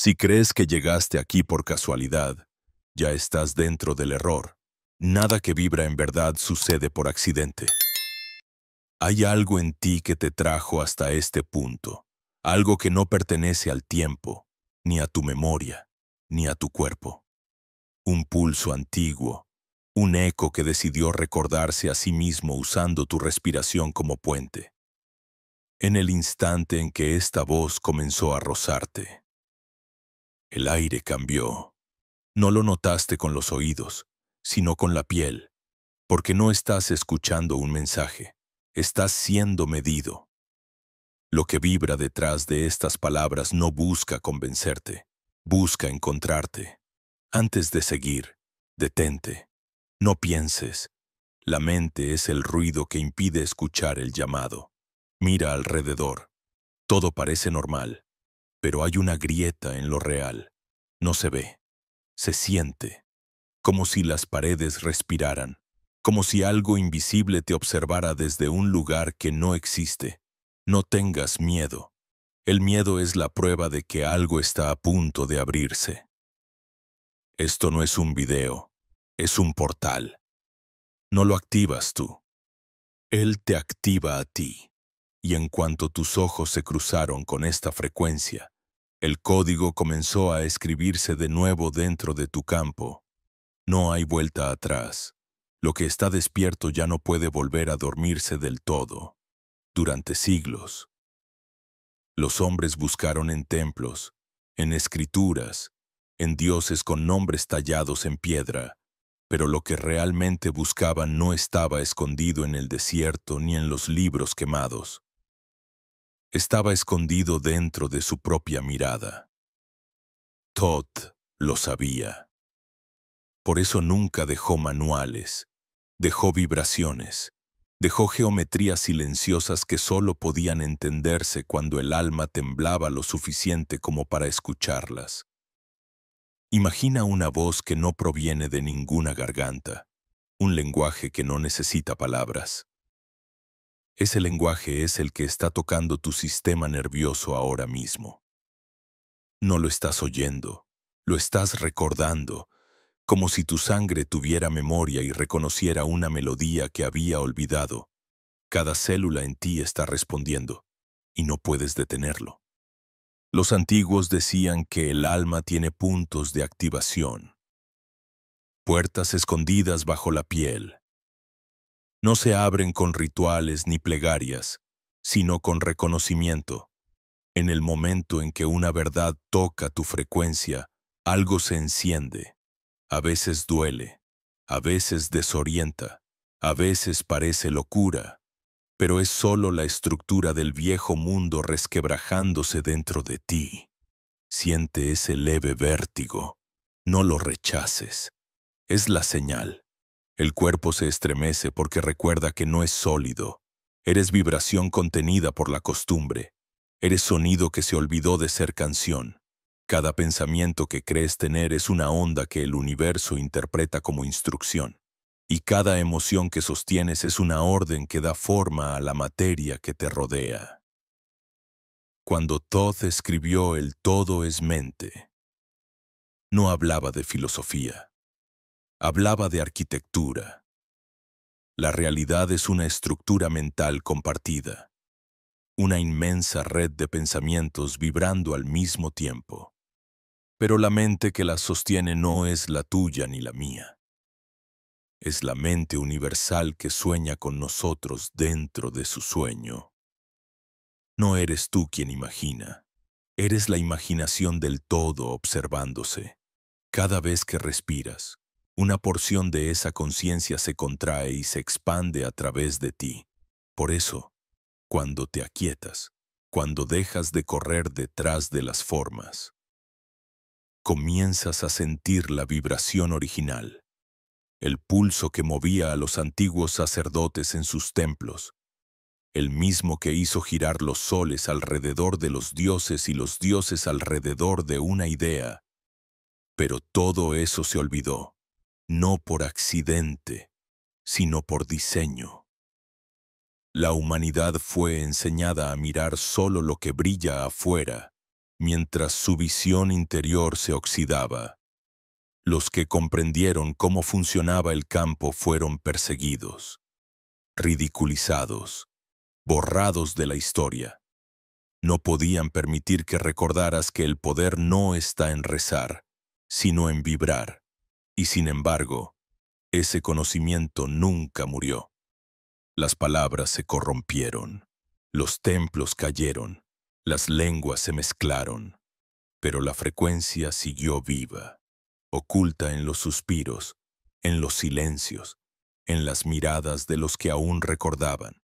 Si crees que llegaste aquí por casualidad, ya estás dentro del error. Nada que vibra en verdad sucede por accidente. Hay algo en ti que te trajo hasta este punto, algo que no pertenece al tiempo, ni a tu memoria, ni a tu cuerpo. Un pulso antiguo, un eco que decidió recordarse a sí mismo usando tu respiración como puente. En el instante en que esta voz comenzó a rozarte, el aire cambió. No lo notaste con los oídos, sino con la piel, porque no estás escuchando un mensaje, estás siendo medido. Lo que vibra detrás de estas palabras no busca convencerte, busca encontrarte. Antes de seguir, detente. No pienses. La mente es el ruido que impide escuchar el llamado. Mira alrededor. Todo parece normal, pero hay una grieta en lo real. No se ve, se siente, como si las paredes respiraran, como si algo invisible te observara desde un lugar que no existe. No tengas miedo. El miedo es la prueba de que algo está a punto de abrirse. Esto no es un video, es un portal. No lo activas tú. Él te activa a ti. Y en cuanto tus ojos se cruzaron con esta frecuencia, el código comenzó a escribirse de nuevo dentro de tu campo. No hay vuelta atrás. Lo que está despierto ya no puede volver a dormirse del todo. Durante siglos, los hombres buscaron en templos, en escrituras, en dioses con nombres tallados en piedra, pero lo que realmente buscaban no estaba escondido en el desierto ni en los libros quemados. Estaba escondido dentro de su propia mirada. Thoth lo sabía. Por eso nunca dejó manuales, dejó vibraciones, dejó geometrías silenciosas que solo podían entenderse cuando el alma temblaba lo suficiente como para escucharlas. Imagina una voz que no proviene de ninguna garganta, un lenguaje que no necesita palabras. Ese lenguaje es el que está tocando tu sistema nervioso ahora mismo. No lo estás oyendo, lo estás recordando, como si tu sangre tuviera memoria y reconociera una melodía que había olvidado. Cada célula en ti está respondiendo, y no puedes detenerlo. Los antiguos decían que el alma tiene puntos de activación, puertas escondidas bajo la piel. No se abren con rituales ni plegarias, sino con reconocimiento. En el momento en que una verdad toca tu frecuencia, algo se enciende. A veces duele, a veces desorienta, a veces parece locura, pero es solo la estructura del viejo mundo resquebrajándose dentro de ti. Siente ese leve vértigo. No lo rechaces. Es la señal. El cuerpo se estremece porque recuerda que no es sólido. Eres vibración contenida por la costumbre. Eres sonido que se olvidó de ser canción. Cada pensamiento que crees tener es una onda que el universo interpreta como instrucción. Y cada emoción que sostienes es una orden que da forma a la materia que te rodea. Cuando Thoth escribió El todo es mente, no hablaba de filosofía, hablaba de arquitectura. La realidad es una estructura mental compartida, una inmensa red de pensamientos vibrando al mismo tiempo. Pero la mente que las sostiene no es la tuya ni la mía. Es la mente universal que sueña con nosotros dentro de su sueño. No eres tú quien imagina. Eres la imaginación del todo observándose. Cada vez que respiras, una porción de esa conciencia se contrae y se expande a través de ti. Por eso, cuando te aquietas, cuando dejas de correr detrás de las formas, comienzas a sentir la vibración original, el pulso que movía a los antiguos sacerdotes en sus templos, el mismo que hizo girar los soles alrededor de los dioses y los dioses alrededor de una idea. Pero todo eso se olvidó, no por accidente, sino por diseño. La humanidad fue enseñada a mirar solo lo que brilla afuera, mientras su visión interior se oxidaba. Los que comprendieron cómo funcionaba el campo fueron perseguidos, ridiculizados, borrados de la historia. No podían permitir que recordaras que el poder no está en rezar, sino en vibrar. Y sin embargo, ese conocimiento nunca murió. Las palabras se corrompieron, los templos cayeron, las lenguas se mezclaron, pero la frecuencia siguió viva, oculta en los suspiros, en los silencios, en las miradas de los que aún recordaban.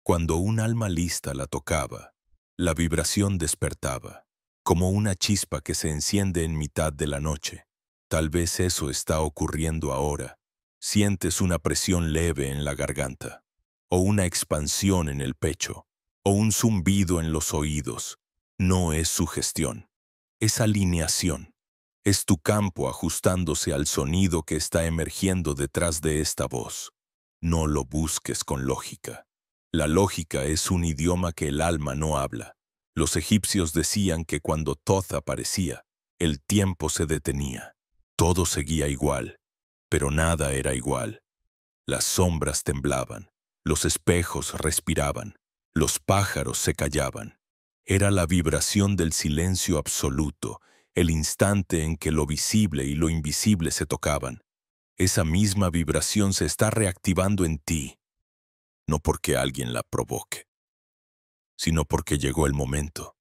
Cuando un alma lista la tocaba, la vibración despertaba, como una chispa que se enciende en mitad de la noche. Tal vez eso está ocurriendo ahora. Sientes una presión leve en la garganta, o una expansión en el pecho, o un zumbido en los oídos. No es sugestión, es alineación. Es tu campo ajustándose al sonido que está emergiendo detrás de esta voz. No lo busques con lógica. La lógica es un idioma que el alma no habla. Los egipcios decían que cuando Thoth aparecía, el tiempo se detenía. Todo seguía igual, pero nada era igual. Las sombras temblaban, los espejos respiraban, los pájaros se callaban. Era la vibración del silencio absoluto, el instante en que lo visible y lo invisible se tocaban. Esa misma vibración se está reactivando en ti, no porque alguien la provoque, sino porque llegó el momento.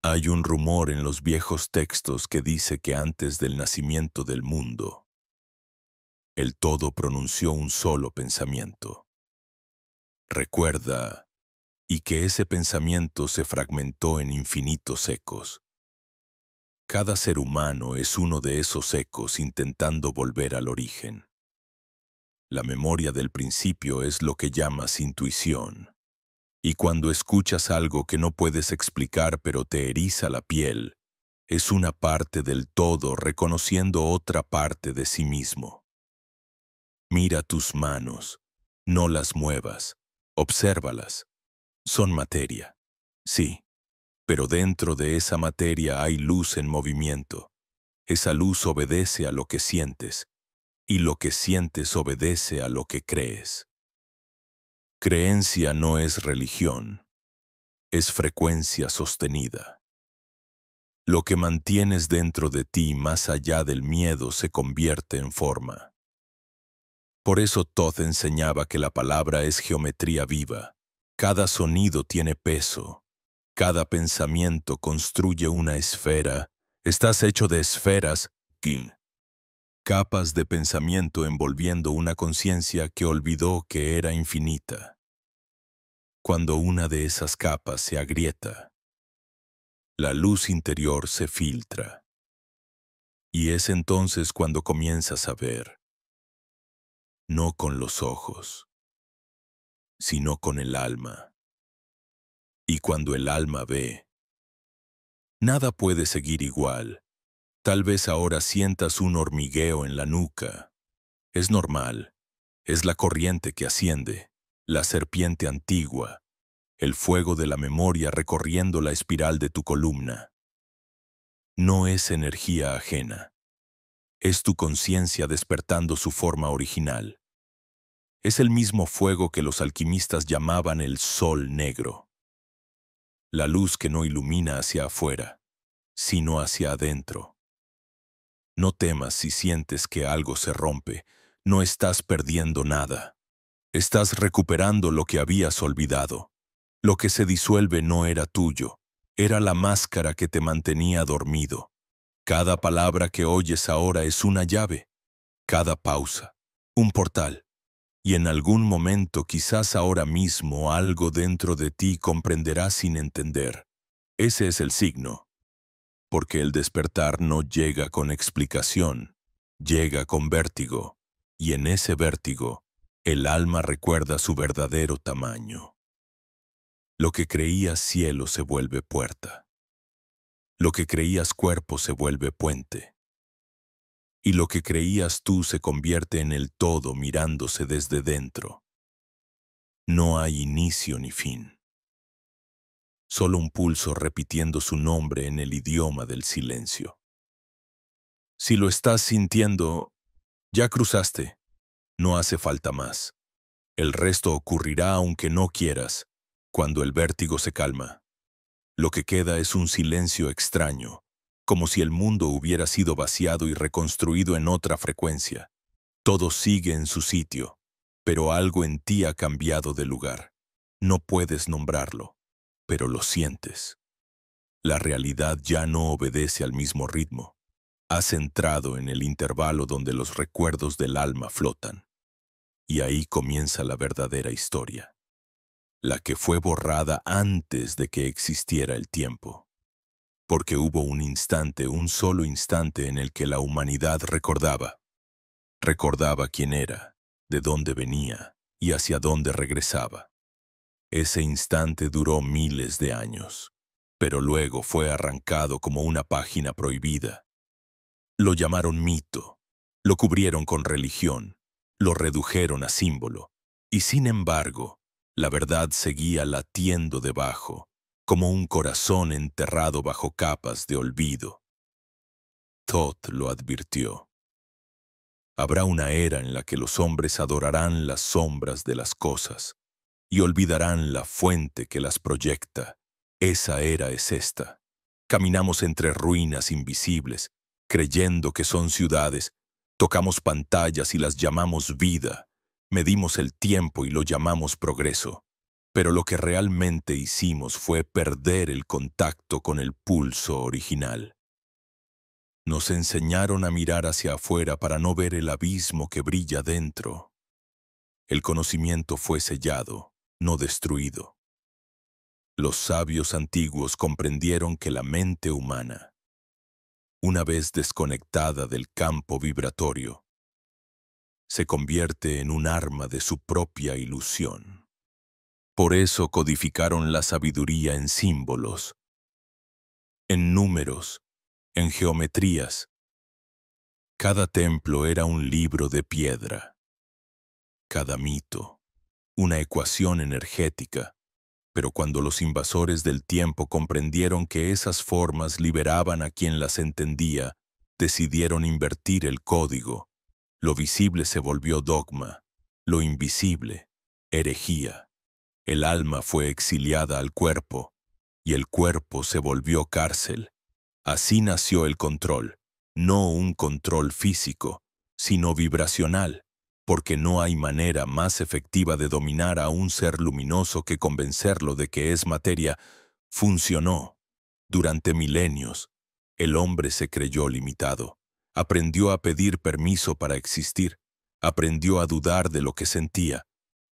Hay un rumor en los viejos textos que dice que antes del nacimiento del mundo, el todo pronunció un solo pensamiento. Recuerda, y que ese pensamiento se fragmentó en infinitos ecos. Cada ser humano es uno de esos ecos intentando volver al origen. La memoria del principio es lo que llamas intuición. Y cuando escuchas algo que no puedes explicar pero te eriza la piel, es una parte del todo reconociendo otra parte de sí mismo. Mira tus manos, no las muevas, obsérvalas. Son materia, sí, pero dentro de esa materia hay luz en movimiento. Esa luz obedece a lo que sientes, y lo que sientes obedece a lo que crees. Creencia no es religión, es frecuencia sostenida. Lo que mantienes dentro de ti más allá del miedo se convierte en forma. Por eso Thoth enseñaba que la palabra es geometría viva. Cada sonido tiene peso. Cada pensamiento construye una esfera. Estás hecho de esferas, King. Capas de pensamiento envolviendo una conciencia que olvidó que era infinita. Cuando una de esas capas se agrieta, la luz interior se filtra. Y es entonces cuando comienzas a ver, no con los ojos, sino con el alma. Y cuando el alma ve, nada puede seguir igual. Tal vez ahora sientas un hormigueo en la nuca. Es normal. Es la corriente que asciende, la serpiente antigua, el fuego de la memoria recorriendo la espiral de tu columna. No es energía ajena. Es tu conciencia despertando su forma original. Es el mismo fuego que los alquimistas llamaban el sol negro. La luz que no ilumina hacia afuera, sino hacia adentro. No temas si sientes que algo se rompe. No estás perdiendo nada. Estás recuperando lo que habías olvidado. Lo que se disuelve no era tuyo. Era la máscara que te mantenía dormido. Cada palabra que oyes ahora es una llave. Cada pausa, un portal. Y en algún momento, quizás ahora mismo, algo dentro de ti comprenderá sin entender. Ese es el signo. Porque el despertar no llega con explicación, llega con vértigo, y en ese vértigo, el alma recuerda su verdadero tamaño. Lo que creías cielo se vuelve puerta. Lo que creías cuerpo se vuelve puente. Y lo que creías tú se convierte en el todo mirándose desde dentro. No hay inicio ni fin. solo un pulso repitiendo su nombre en el idioma del silencio. Si lo estás sintiendo, ya cruzaste, no hace falta más. El resto ocurrirá aunque no quieras, cuando el vértigo se calma. Lo que queda es un silencio extraño, como si el mundo hubiera sido vaciado y reconstruido en otra frecuencia. Todo sigue en su sitio, pero algo en ti ha cambiado de lugar. No puedes nombrarlo, pero lo sientes. La realidad ya no obedece al mismo ritmo. Has entrado en el intervalo donde los recuerdos del alma flotan. Y ahí comienza la verdadera historia, la que fue borrada antes de que existiera el tiempo. Porque hubo un instante, un solo instante en el que la humanidad recordaba. Recordaba quién era, de dónde venía y hacia dónde regresaba. Ese instante duró miles de años, pero luego fue arrancado como una página prohibida. Lo llamaron mito, lo cubrieron con religión, lo redujeron a símbolo, y sin embargo, la verdad seguía latiendo debajo, como un corazón enterrado bajo capas de olvido. Thoth lo advirtió. Habrá una era en la que los hombres adorarán las sombras de las cosas y olvidarán la fuente que las proyecta. Esa era es esta. Caminamos entre ruinas invisibles, creyendo que son ciudades. Tocamos pantallas y las llamamos vida. Medimos el tiempo y lo llamamos progreso. Pero lo que realmente hicimos fue perder el contacto con el pulso original. Nos enseñaron a mirar hacia afuera para no ver el abismo que brilla dentro. El conocimiento fue sellado, no destruido. Los sabios antiguos comprendieron que la mente humana, una vez desconectada del campo vibratorio, se convierte en un arma de su propia ilusión. Por eso codificaron la sabiduría en símbolos, en números, en geometrías. Cada templo era un libro de piedra, cada mito, una ecuación energética. Pero cuando los invasores del tiempo comprendieron que esas formas liberaban a quien las entendía, decidieron invertir el código. Lo visible se volvió dogma, lo invisible, herejía. El alma fue exiliada al cuerpo, y el cuerpo se volvió cárcel. Así nació el control, no un control físico, sino vibracional, porque no hay manera más efectiva de dominar a un ser luminoso que convencerlo de que es materia. Funcionó. Durante milenios, el hombre se creyó limitado. Aprendió a pedir permiso para existir. Aprendió a dudar de lo que sentía.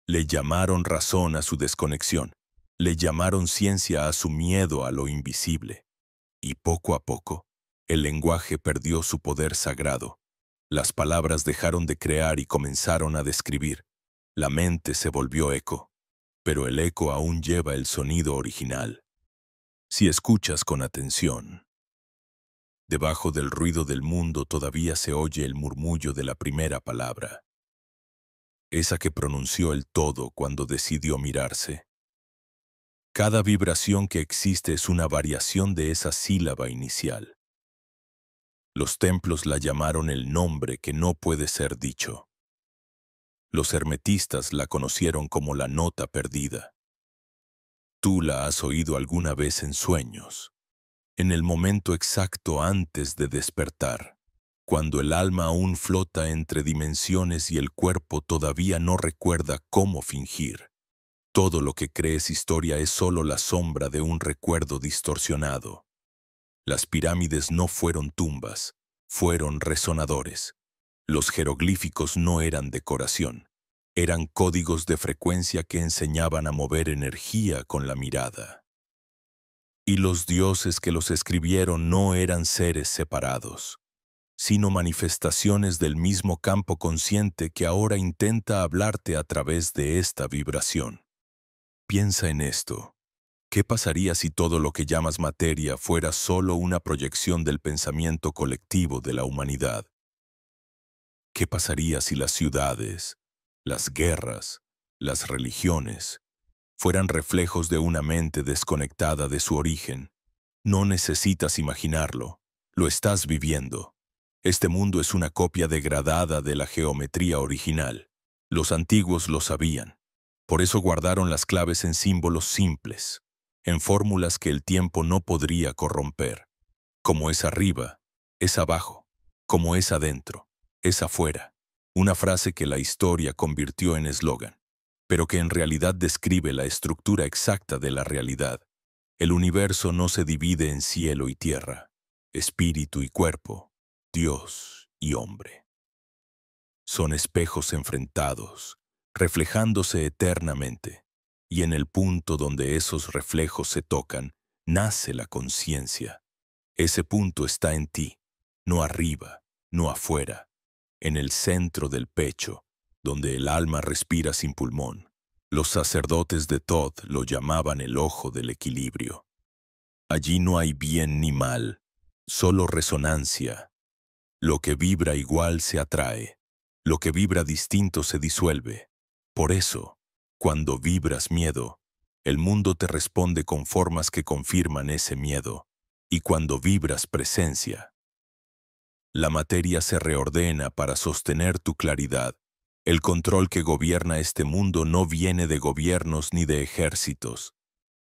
Le llamaron razón a su desconexión. Le llamaron ciencia a su miedo a lo invisible. Y poco a poco, el lenguaje perdió su poder sagrado. Las palabras dejaron de crear y comenzaron a describir. La mente se volvió eco, pero el eco aún lleva el sonido original. Si escuchas con atención, debajo del ruido del mundo todavía se oye el murmullo de la primera palabra, esa que pronunció el todo cuando decidió mirarse. Cada vibración que existe es una variación de esa sílaba inicial. Los templos la llamaron el nombre que no puede ser dicho. Los hermetistas la conocieron como la nota perdida. Tú la has oído alguna vez en sueños, en el momento exacto antes de despertar, cuando el alma aún flota entre dimensiones y el cuerpo todavía no recuerda cómo fingir. Todo lo que crees historia es solo la sombra de un recuerdo distorsionado. Las pirámides no fueron tumbas, fueron resonadores. Los jeroglíficos no eran decoración, eran códigos de frecuencia que enseñaban a mover energía con la mirada. Y los dioses que los escribieron no eran seres separados, sino manifestaciones del mismo campo consciente que ahora intenta hablarte a través de esta vibración. Piensa en esto. ¿Qué pasaría si todo lo que llamas materia fuera solo una proyección del pensamiento colectivo de la humanidad? ¿Qué pasaría si las ciudades, las guerras, las religiones fueran reflejos de una mente desconectada de su origen. No necesitas imaginarlo, lo estás viviendo. Este mundo es una copia degradada de la geometría original. Los antiguos lo sabían. Por eso guardaron las claves en símbolos simples, en fórmulas que el tiempo no podría corromper. Como es arriba, es abajo. Como es adentro, es afuera. Una frase que la historia convirtió en eslogan, pero que en realidad describe la estructura exacta de la realidad. El universo no se divide en cielo y tierra, espíritu y cuerpo, Dios y hombre. Son espejos enfrentados, reflejándose eternamente, y en el punto donde esos reflejos se tocan, nace la conciencia. Ese punto está en ti, no arriba, no afuera, en el centro del pecho, donde el alma respira sin pulmón. Los sacerdotes de Thoth lo llamaban el ojo del equilibrio. Allí no hay bien ni mal, solo resonancia. Lo que vibra igual se atrae, lo que vibra distinto se disuelve. Por eso, cuando vibras miedo, el mundo te responde con formas que confirman ese miedo. Y cuando vibras presencia, la materia se reordena para sostener tu claridad. El control que gobierna este mundo no viene de gobiernos ni de ejércitos.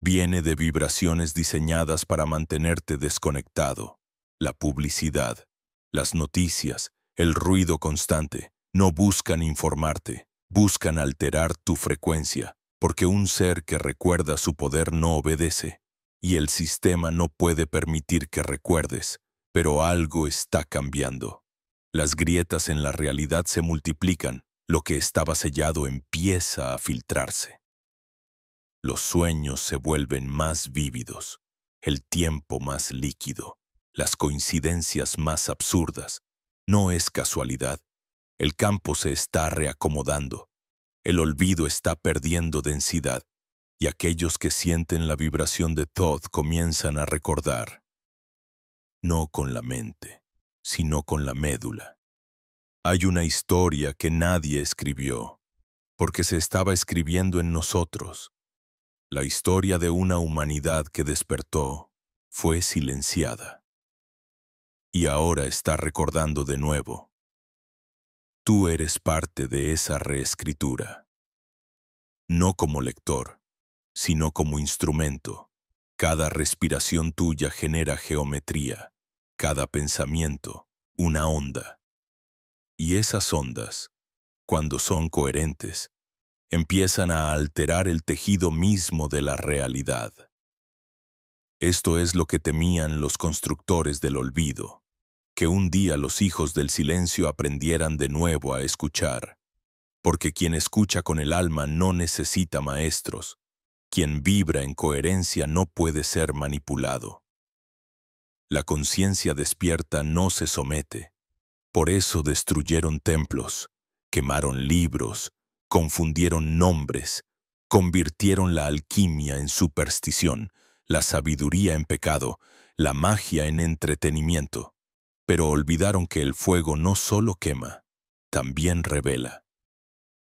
Viene de vibraciones diseñadas para mantenerte desconectado. La publicidad, las noticias, el ruido constante, no buscan informarte, buscan alterar tu frecuencia, porque un ser que recuerda su poder no obedece, y el sistema no puede permitir que recuerdes, pero algo está cambiando. Las grietas en la realidad se multiplican, lo que estaba sellado empieza a filtrarse. Los sueños se vuelven más vívidos, el tiempo más líquido, las coincidencias más absurdas. No es casualidad. El campo se está reacomodando. El olvido está perdiendo densidad. Y aquellos que sienten la vibración de Thoth comienzan a recordar. No con la mente, sino con la médula. Hay una historia que nadie escribió, porque se estaba escribiendo en nosotros. La historia de una humanidad que despertó, fue silenciada. Y ahora está recordando de nuevo. Tú eres parte de esa reescritura. No como lector, sino como instrumento. Cada respiración tuya genera geometría, cada pensamiento, una onda. Y esas ondas, cuando son coherentes, empiezan a alterar el tejido mismo de la realidad. Esto es lo que temían los constructores del olvido, que un día los hijos del silencio aprendieran de nuevo a escuchar, porque quien escucha con el alma no necesita maestros, quien vibra en coherencia no puede ser manipulado. La conciencia despierta no se somete, por eso destruyeron templos, quemaron libros, confundieron nombres, convirtieron la alquimia en superstición, la sabiduría en pecado, la magia en entretenimiento, pero olvidaron que el fuego no solo quema, también revela.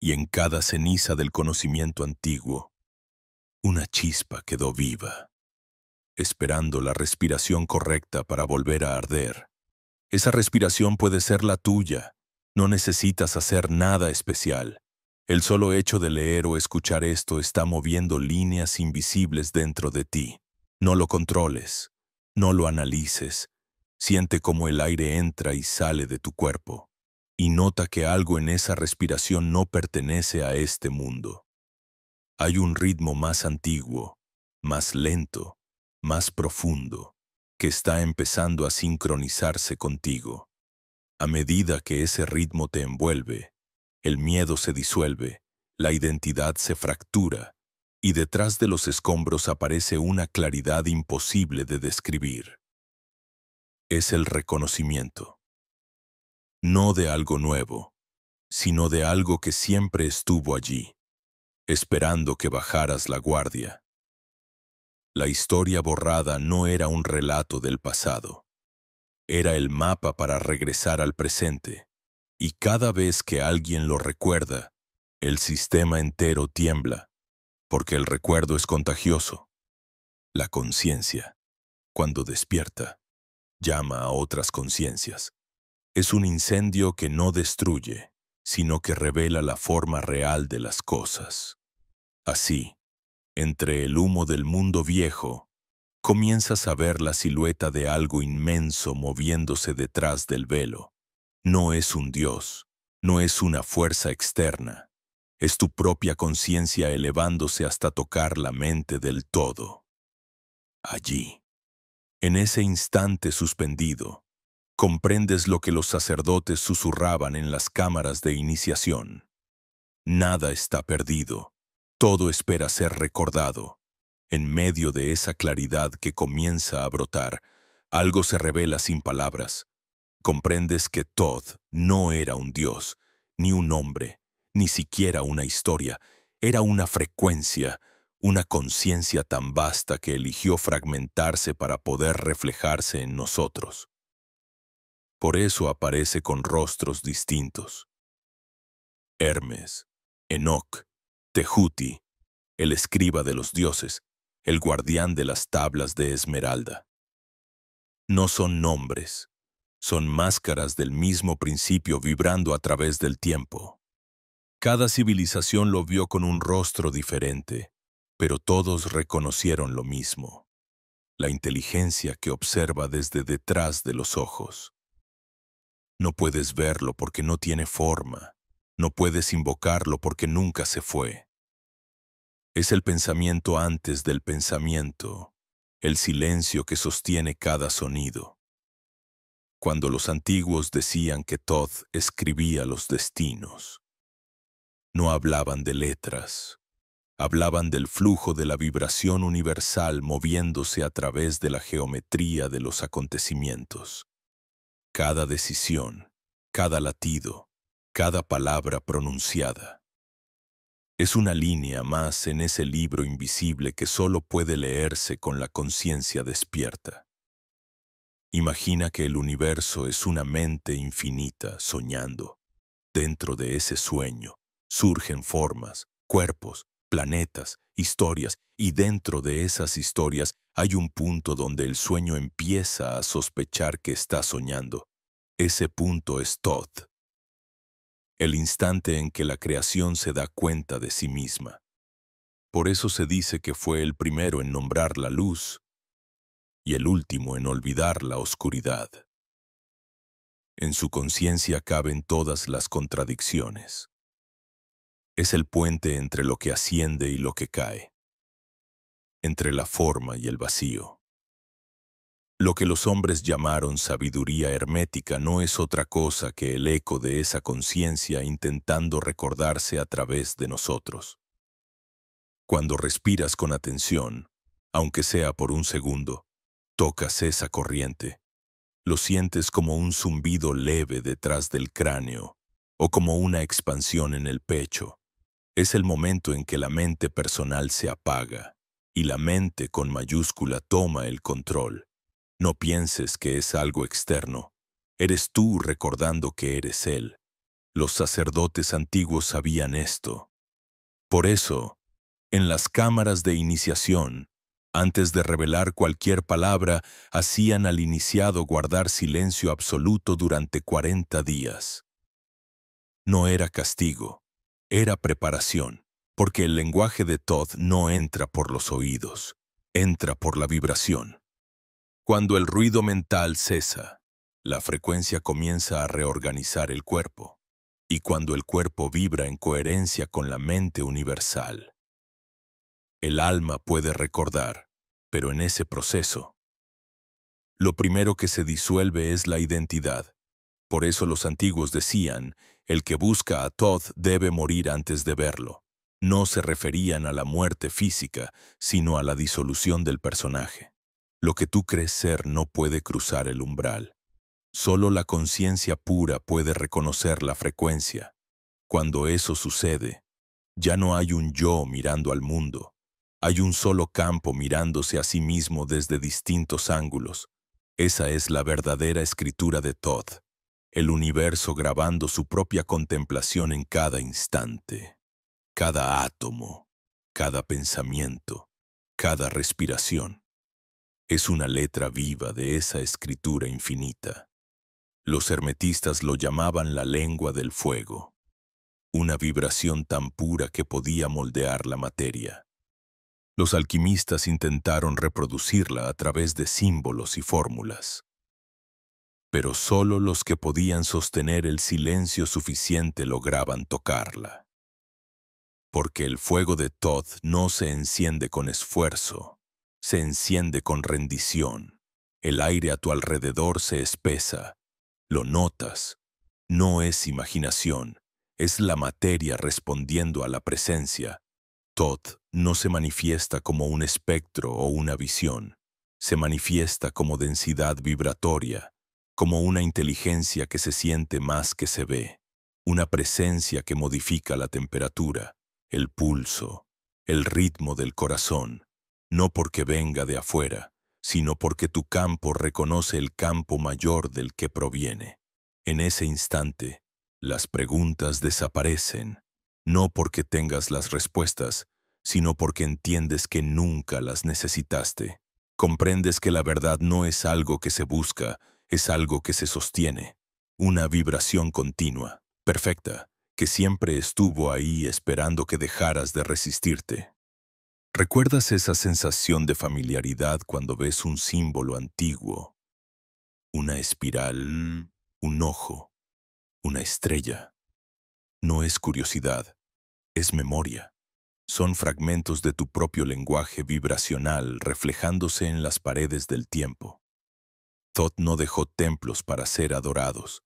Y en cada ceniza del conocimiento antiguo, una chispa quedó viva, esperando la respiración correcta para volver a arder. Esa respiración puede ser la tuya, no necesitas hacer nada especial. El solo hecho de leer o escuchar esto está moviendo líneas invisibles dentro de ti. No lo controles, no lo analices. Siente cómo el aire entra y sale de tu cuerpo. Y nota que algo en esa respiración no pertenece a este mundo. Hay un ritmo más antiguo, más lento, más profundo, que está empezando a sincronizarse contigo. A medida que ese ritmo te envuelve, el miedo se disuelve, la identidad se fractura, y detrás de los escombros aparece una claridad imposible de describir. Es el reconocimiento. No de algo nuevo, sino de algo que siempre estuvo allí, esperando que bajaras la guardia. La historia borrada no era un relato del pasado. Era el mapa para regresar al presente, y cada vez que alguien lo recuerda, el sistema entero tiembla. porque el recuerdo es contagioso. La conciencia, cuando despierta, llama a otras conciencias. Es un incendio que no destruye, sino que revela la forma real de las cosas. Así, entre el humo del mundo viejo, comienzas a ver la silueta de algo inmenso moviéndose detrás del velo. No es un Dios, no es una fuerza externa. Es tu propia conciencia elevándose hasta tocar la mente del todo. Allí, en ese instante suspendido, comprendes lo que los sacerdotes susurraban en las cámaras de iniciación. Nada está perdido, todo espera ser recordado. En medio de esa claridad que comienza a brotar, algo se revela sin palabras. Comprendes que Todd no era un dios, ni un hombre, ni siquiera una historia. Era una frecuencia, una conciencia tan vasta que eligió fragmentarse para poder reflejarse en nosotros. Por eso aparece con rostros distintos. Hermes, Enoc, Tehuti, el escriba de los dioses, el guardián de las tablas de esmeralda. No son nombres, son máscaras del mismo principio vibrando a través del tiempo. Cada civilización lo vio con un rostro diferente, pero todos reconocieron lo mismo: la inteligencia que observa desde detrás de los ojos. No puedes verlo porque no tiene forma, no puedes invocarlo porque nunca se fue. Es el pensamiento antes del pensamiento, el silencio que sostiene cada sonido. Cuando los antiguos decían que Todd escribía los destinos, no hablaban de letras, hablaban del flujo de la vibración universal moviéndose a través de la geometría de los acontecimientos. Cada decisión, cada latido, cada palabra pronunciada. Es una línea más en ese libro invisible que solo puede leerse con la conciencia despierta. Imagina que el universo es una mente infinita soñando. Dentro de ese sueño surgen formas, cuerpos, planetas, historias, y dentro de esas historias hay un punto donde el sueño empieza a sospechar que está soñando. Ese punto es Todd, el instante en que la creación se da cuenta de sí misma. Por eso se dice que fue el primero en nombrar la luz y el último en olvidar la oscuridad. En su conciencia caben todas las contradicciones. Es el puente entre lo que asciende y lo que cae, entre la forma y el vacío. Lo que los hombres llamaron sabiduría hermética no es otra cosa que el eco de esa conciencia intentando recordarse a través de nosotros. Cuando respiras con atención, aunque sea por un segundo, tocas esa corriente. Lo sientes como un zumbido leve detrás del cráneo o como una expansión en el pecho. Es el momento en que la mente personal se apaga y la mente con mayúscula toma el control. No pienses que es algo externo. Eres tú recordando que eres Él. Los sacerdotes antiguos sabían esto. Por eso, en las cámaras de iniciación, antes de revelar cualquier palabra, hacían al iniciado guardar silencio absoluto durante 40 días. No era castigo, era preparación, porque el lenguaje de Todd no entra por los oídos, entra por la vibración. Cuando el ruido mental cesa, la frecuencia comienza a reorganizar el cuerpo, y cuando el cuerpo vibra en coherencia con la mente universal, el alma puede recordar, pero en ese proceso, lo primero que se disuelve es la identidad. Por eso los antiguos decían, el que busca a Todd debe morir antes de verlo. No se referían a la muerte física, sino a la disolución del personaje. Lo que tú crees ser no puede cruzar el umbral. Solo la conciencia pura puede reconocer la frecuencia. Cuando eso sucede, ya no hay un yo mirando al mundo. Hay un solo campo mirándose a sí mismo desde distintos ángulos. Esa es la verdadera escritura de Todd, el universo grabando su propia contemplación en cada instante, cada átomo, cada pensamiento, cada respiración. Es una letra viva de esa escritura infinita. Los hermetistas lo llamaban la lengua del fuego, una vibración tan pura que podía moldear la materia. Los alquimistas intentaron reproducirla a través de símbolos y fórmulas, pero solo los que podían sostener el silencio suficiente lograban tocarla. Porque el fuego de Thoth no se enciende con esfuerzo, se enciende con rendición. El aire a tu alrededor se espesa, lo notas. No es imaginación, es la materia respondiendo a la presencia. Thoth no se manifiesta como un espectro o una visión, se manifiesta como densidad vibratoria, como una inteligencia que se siente más que se ve, una presencia que modifica la temperatura, el pulso, el ritmo del corazón, no porque venga de afuera, sino porque tu campo reconoce el campo mayor del que proviene. En ese instante, las preguntas desaparecen, no porque tengas las respuestas, sino porque entiendes que nunca las necesitaste. Comprendes que la verdad no es algo que se busca, es algo que se sostiene. Una vibración continua, perfecta, que siempre estuvo ahí esperando que dejaras de resistirte. ¿Recuerdas esa sensación de familiaridad cuando ves un símbolo antiguo? Una espiral, un ojo, una estrella. No es curiosidad, es memoria. Son fragmentos de tu propio lenguaje vibracional reflejándose en las paredes del tiempo. Thoth no dejó templos para ser adorados,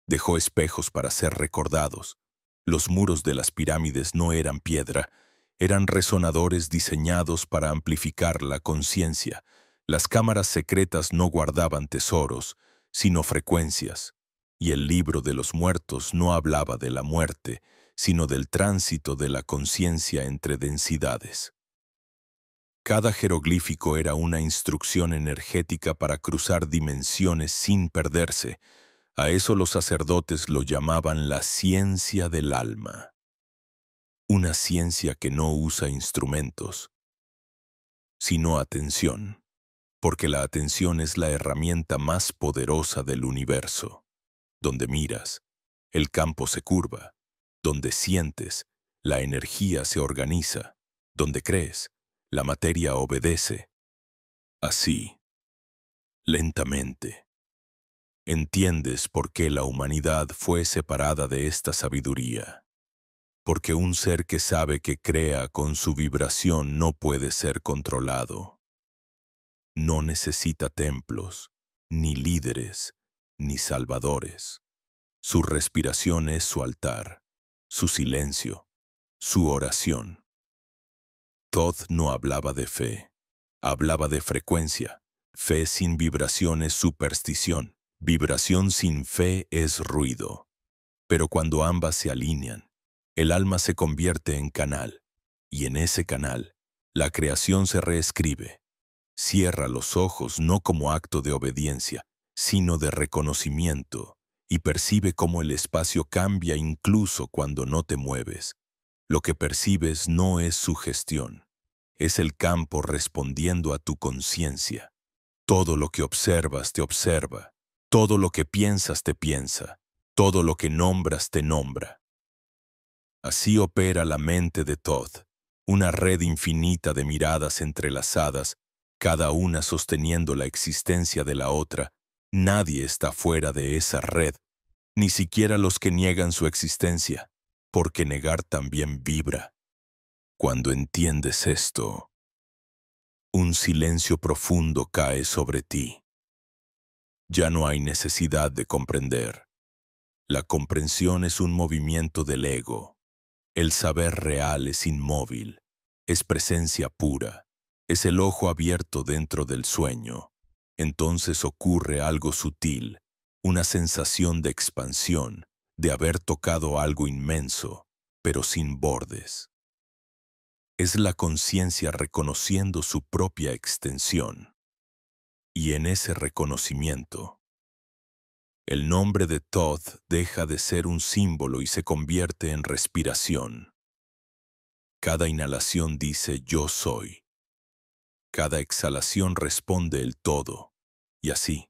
dejó espejos para ser recordados. Los muros de las pirámides no eran piedra, eran resonadores diseñados para amplificar la conciencia. Las cámaras secretas no guardaban tesoros, sino frecuencias. Y el libro de los muertos no hablaba de la muerte, sino del tránsito de la conciencia entre densidades. Cada jeroglífico era una instrucción energética para cruzar dimensiones sin perderse. A eso los sacerdotes lo llamaban la ciencia del alma. Una ciencia que no usa instrumentos, sino atención, porque la atención es la herramienta más poderosa del universo. Donde miras, el campo se curva. Donde sientes, la energía se organiza. Donde crees, la materia obedece. Así, lentamente, entiendes por qué la humanidad fue separada de esta sabiduría. Porque un ser que sabe que crea con su vibración no puede ser controlado. No necesita templos, ni líderes, ni salvadores. Su respiración es su altar, su silencio, su oración. Thoth no hablaba de fe, hablaba de frecuencia. Fe sin vibración es superstición, vibración sin fe es ruido. Pero cuando ambas se alinean, el alma se convierte en canal, y en ese canal, la creación se reescribe. Cierra los ojos no como acto de obediencia, sino de reconocimiento, y percibe cómo el espacio cambia incluso cuando no te mueves. Lo que percibes no es sugestión, es el campo respondiendo a tu conciencia. Todo lo que observas te observa, todo lo que piensas te piensa, todo lo que nombras te nombra. Así opera la mente de Thoth, una red infinita de miradas entrelazadas, cada una sosteniendo la existencia de la otra. Nadie está fuera de esa red, ni siquiera los que niegan su existencia, porque negar también vibra. Cuando entiendes esto, un silencio profundo cae sobre ti. Ya no hay necesidad de comprender. La comprensión es un movimiento del ego. El saber real es inmóvil, es presencia pura, es el ojo abierto dentro del sueño. Entonces ocurre algo sutil, una sensación de expansión, de haber tocado algo inmenso, pero sin bordes. Es la conciencia reconociendo su propia extensión. Y en ese reconocimiento, el nombre de Thoth deja de ser un símbolo y se convierte en respiración. Cada inhalación dice yo soy. Cada exhalación responde el todo. Y así,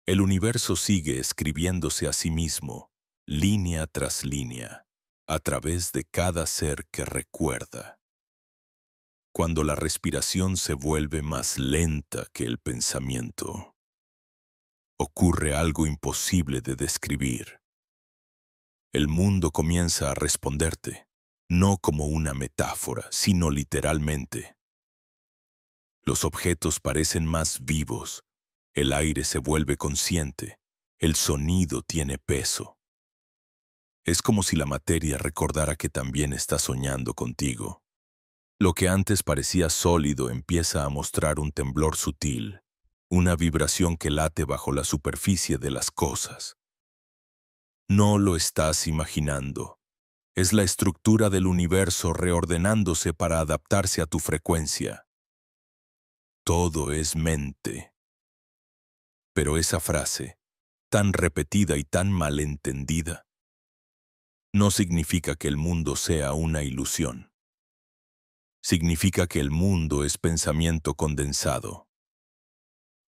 el universo sigue escribiéndose a sí mismo, línea tras línea, a través de cada ser que recuerda. Cuando la respiración se vuelve más lenta que el pensamiento, ocurre algo imposible de describir. El mundo comienza a responderte, no como una metáfora, sino literalmente. Los objetos parecen más vivos, el aire se vuelve consciente, el sonido tiene peso. Es como si la materia recordara que también está soñando contigo. Lo que antes parecía sólido empieza a mostrar un temblor sutil, una vibración que late bajo la superficie de las cosas. No lo estás imaginando. Es la estructura del universo reordenándose para adaptarse a tu frecuencia. Todo es mente. Pero esa frase, tan repetida y tan malentendida, no significa que el mundo sea una ilusión. Significa que el mundo es pensamiento condensado.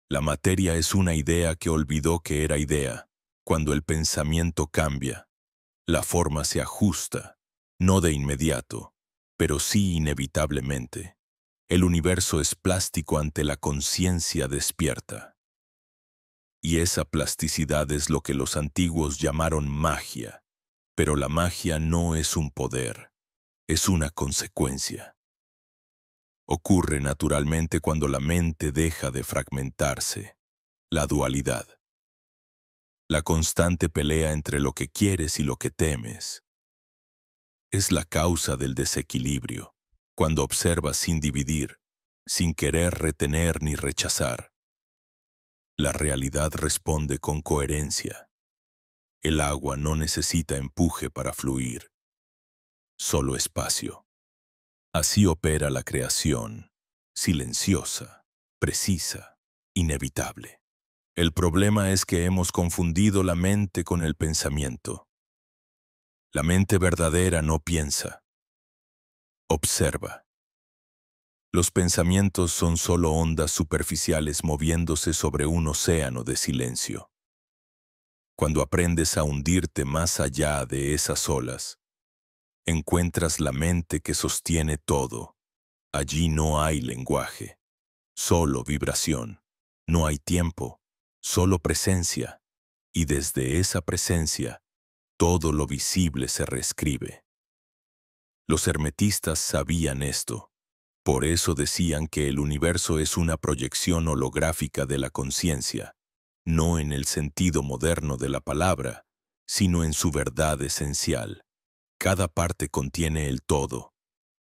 La materia es una idea que olvidó que era idea. Cuando el pensamiento cambia, la forma se ajusta, no de inmediato, pero sí inevitablemente. El universo es plástico ante la conciencia despierta. Y esa plasticidad es lo que los antiguos llamaron magia. Pero la magia no es un poder, es una consecuencia. Ocurre naturalmente cuando la mente deja de fragmentarse, la dualidad. La constante pelea entre lo que quieres y lo que temes. Es la causa del desequilibrio, cuando observas sin dividir, sin querer retener ni rechazar. La realidad responde con coherencia. El agua no necesita empuje para fluir, solo espacio. Así opera la creación, silenciosa, precisa, inevitable. El problema es que hemos confundido la mente con el pensamiento. La mente verdadera no piensa, observa. Los pensamientos son solo ondas superficiales moviéndose sobre un océano de silencio. Cuando aprendes a hundirte más allá de esas olas, encuentras la mente que sostiene todo. Allí no hay lenguaje, solo vibración. No hay tiempo, solo presencia. Y desde esa presencia, todo lo visible se reescribe. Los hermetistas sabían esto. Por eso decían que el universo es una proyección holográfica de la conciencia, no en el sentido moderno de la palabra, sino en su verdad esencial. Cada parte contiene el todo.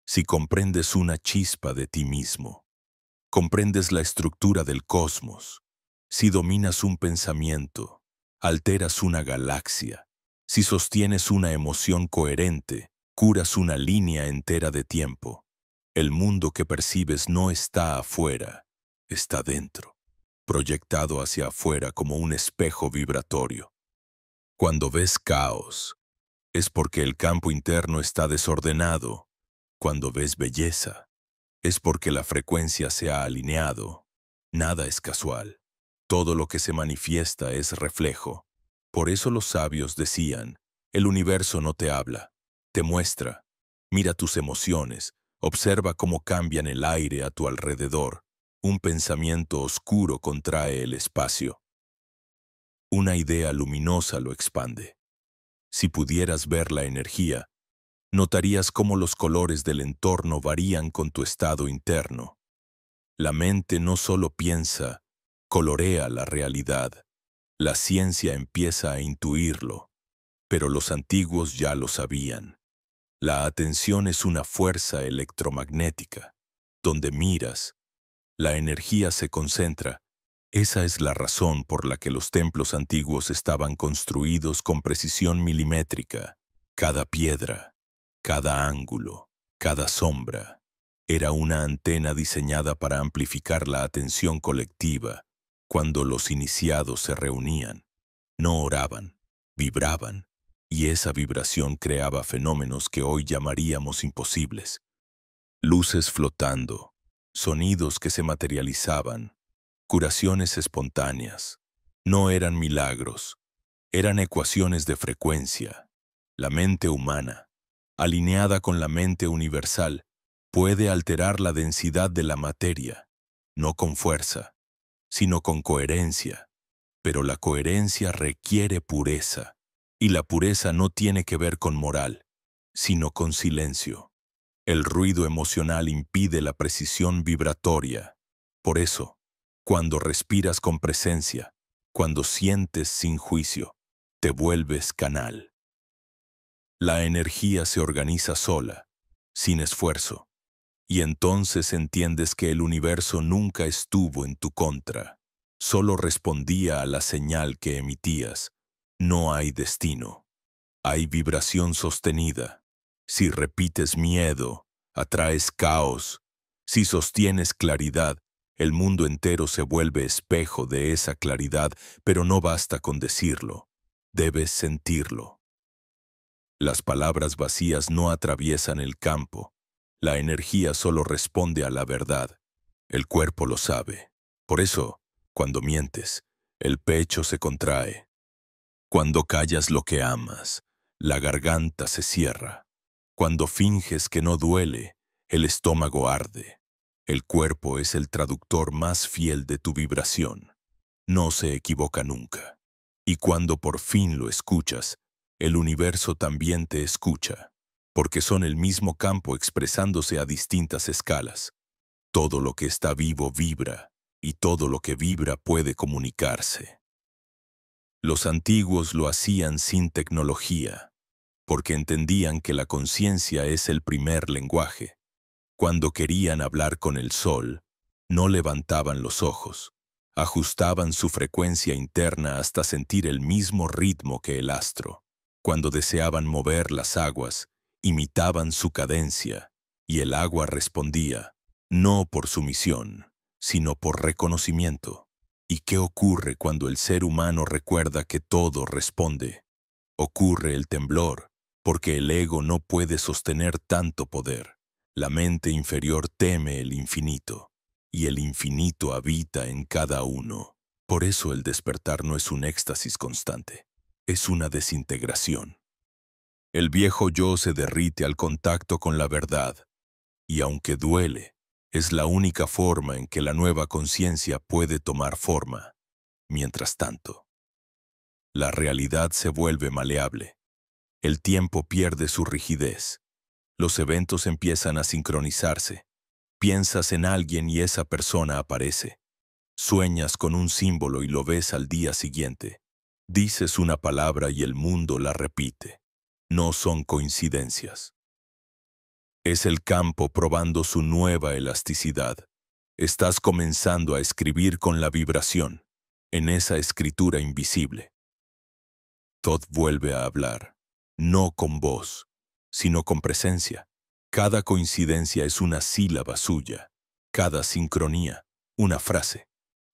Si comprendes una chispa de ti mismo, comprendes la estructura del cosmos. Si dominas un pensamiento, alteras una galaxia. Si sostienes una emoción coherente, curas una línea entera de tiempo. El mundo que percibes no está afuera, está dentro, proyectado hacia afuera como un espejo vibratorio. Cuando ves caos, es porque el campo interno está desordenado. Cuando ves belleza, es porque la frecuencia se ha alineado. Nada es casual. Todo lo que se manifiesta es reflejo. Por eso los sabios decían, el universo no te habla, te muestra. Mira tus emociones, observa cómo cambian el aire a tu alrededor. Un pensamiento oscuro contrae el espacio. Una idea luminosa lo expande. Si pudieras ver la energía, notarías cómo los colores del entorno varían con tu estado interno. La mente no solo piensa, colorea la realidad. La ciencia empieza a intuirlo, pero los antiguos ya lo sabían. La atención es una fuerza electromagnética. Donde miras, la energía se concentra. Esa es la razón por la que los templos antiguos estaban construidos con precisión milimétrica. Cada piedra, cada ángulo, cada sombra, era una antena diseñada para amplificar la atención colectiva. Cuando los iniciados se reunían, no oraban, vibraban, y esa vibración creaba fenómenos que hoy llamaríamos imposibles. Luces flotando, sonidos que se materializaban, curaciones espontáneas. No eran milagros, eran ecuaciones de frecuencia. La mente humana, alineada con la mente universal, puede alterar la densidad de la materia, no con fuerza, sino con coherencia. Pero la coherencia requiere pureza, y la pureza no tiene que ver con moral, sino con silencio. El ruido emocional impide la precisión vibratoria. Por eso, cuando respiras con presencia, cuando sientes sin juicio, te vuelves canal. La energía se organiza sola, sin esfuerzo, y entonces entiendes que el universo nunca estuvo en tu contra, solo respondía a la señal que emitías. No hay destino, hay vibración sostenida. Si repites miedo, atraes caos. Si sostienes claridad, el mundo entero se vuelve espejo de esa claridad, pero no basta con decirlo, debes sentirlo. Las palabras vacías no atraviesan el campo. La energía solo responde a la verdad. El cuerpo lo sabe. Por eso, cuando mientes, el pecho se contrae. Cuando callas lo que amas, la garganta se cierra. Cuando finges que no duele, el estómago arde. El cuerpo es el traductor más fiel de tu vibración. No se equivoca nunca. Y cuando por fin lo escuchas, el universo también te escucha, porque son el mismo campo expresándose a distintas escalas. Todo lo que está vivo vibra, y todo lo que vibra puede comunicarse. Los antiguos lo hacían sin tecnología, porque entendían que la conciencia es el primer lenguaje. Cuando querían hablar con el sol, no levantaban los ojos, ajustaban su frecuencia interna hasta sentir el mismo ritmo que el astro. Cuando deseaban mover las aguas, imitaban su cadencia, y el agua respondía, no por sumisión, sino por reconocimiento. ¿Y qué ocurre cuando el ser humano recuerda que todo responde? Ocurre el temblor, porque el ego no puede sostener tanto poder. La mente inferior teme el infinito, y el infinito habita en cada uno. Por eso el despertar no es un éxtasis constante, es una desintegración. El viejo yo se derrite al contacto con la verdad, y aunque duele, es la única forma en que la nueva conciencia puede tomar forma. Mientras tanto, la realidad se vuelve maleable. El tiempo pierde su rigidez. Los eventos empiezan a sincronizarse. Piensas en alguien y esa persona aparece. Sueñas con un símbolo y lo ves al día siguiente. Dices una palabra y el mundo la repite. No son coincidencias. Es el campo probando su nueva elasticidad. Estás comenzando a escribir con la vibración, en esa escritura invisible. Todd vuelve a hablar, no con voz, sino con presencia. Cada coincidencia es una sílaba suya, cada sincronía, una frase.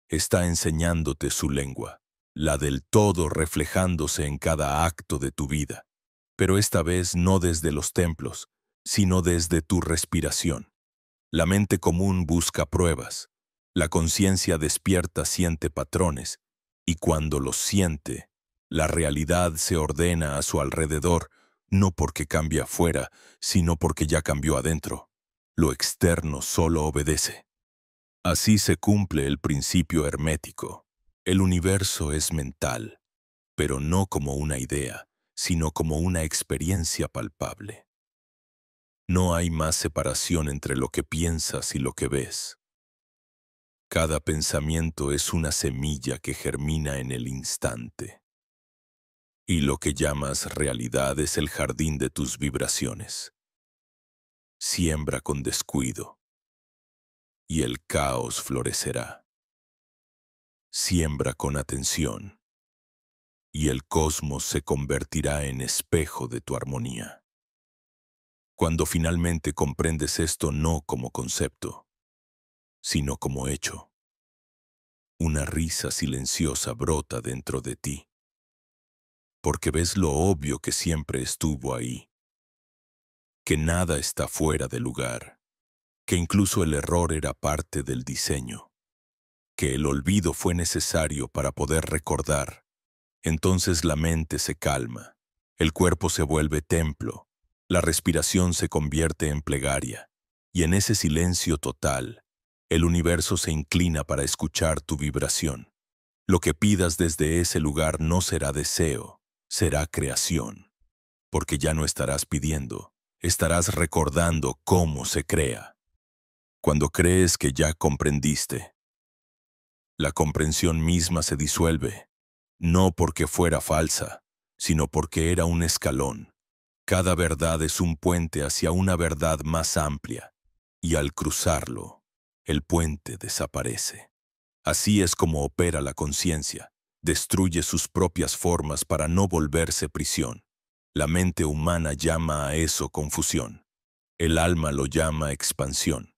Está enseñándote su lengua, la del todo reflejándose en cada acto de tu vida. Pero esta vez no desde los templos, sino desde tu respiración. La mente común busca pruebas. La conciencia despierta siente patrones, y cuando los siente, la realidad se ordena a su alrededor, no porque cambia afuera, sino porque ya cambió adentro. Lo externo solo obedece. Así se cumple el principio hermético. El universo es mental, pero no como una idea, sino como una experiencia palpable. No hay más separación entre lo que piensas y lo que ves. Cada pensamiento es una semilla que germina en el instante. Y lo que llamas realidad es el jardín de tus vibraciones. Siembra con descuido, y el caos florecerá. Siembra con atención, y el cosmos se convertirá en espejo de tu armonía. Cuando finalmente comprendes esto no como concepto, sino como hecho, una risa silenciosa brota dentro de ti. porque ves lo obvio que siempre estuvo ahí, que nada está fuera de lugar, que incluso el error era parte del diseño, que el olvido fue necesario para poder recordar. Entonces la mente se calma, el cuerpo se vuelve templo, la respiración se convierte en plegaria, y en ese silencio total, el universo se inclina para escuchar tu vibración. Lo que pidas desde ese lugar no será deseo, será creación, porque ya no estarás pidiendo, estarás recordando cómo se crea. Cuando crees que ya comprendiste, la comprensión misma se disuelve, no porque fuera falsa, sino porque era un escalón. Cada verdad es un puente hacia una verdad más amplia, y al cruzarlo, el puente desaparece. Así es como opera la conciencia. Destruye sus propias formas para no volverse prisión. La mente humana llama a eso confusión. El alma lo llama expansión.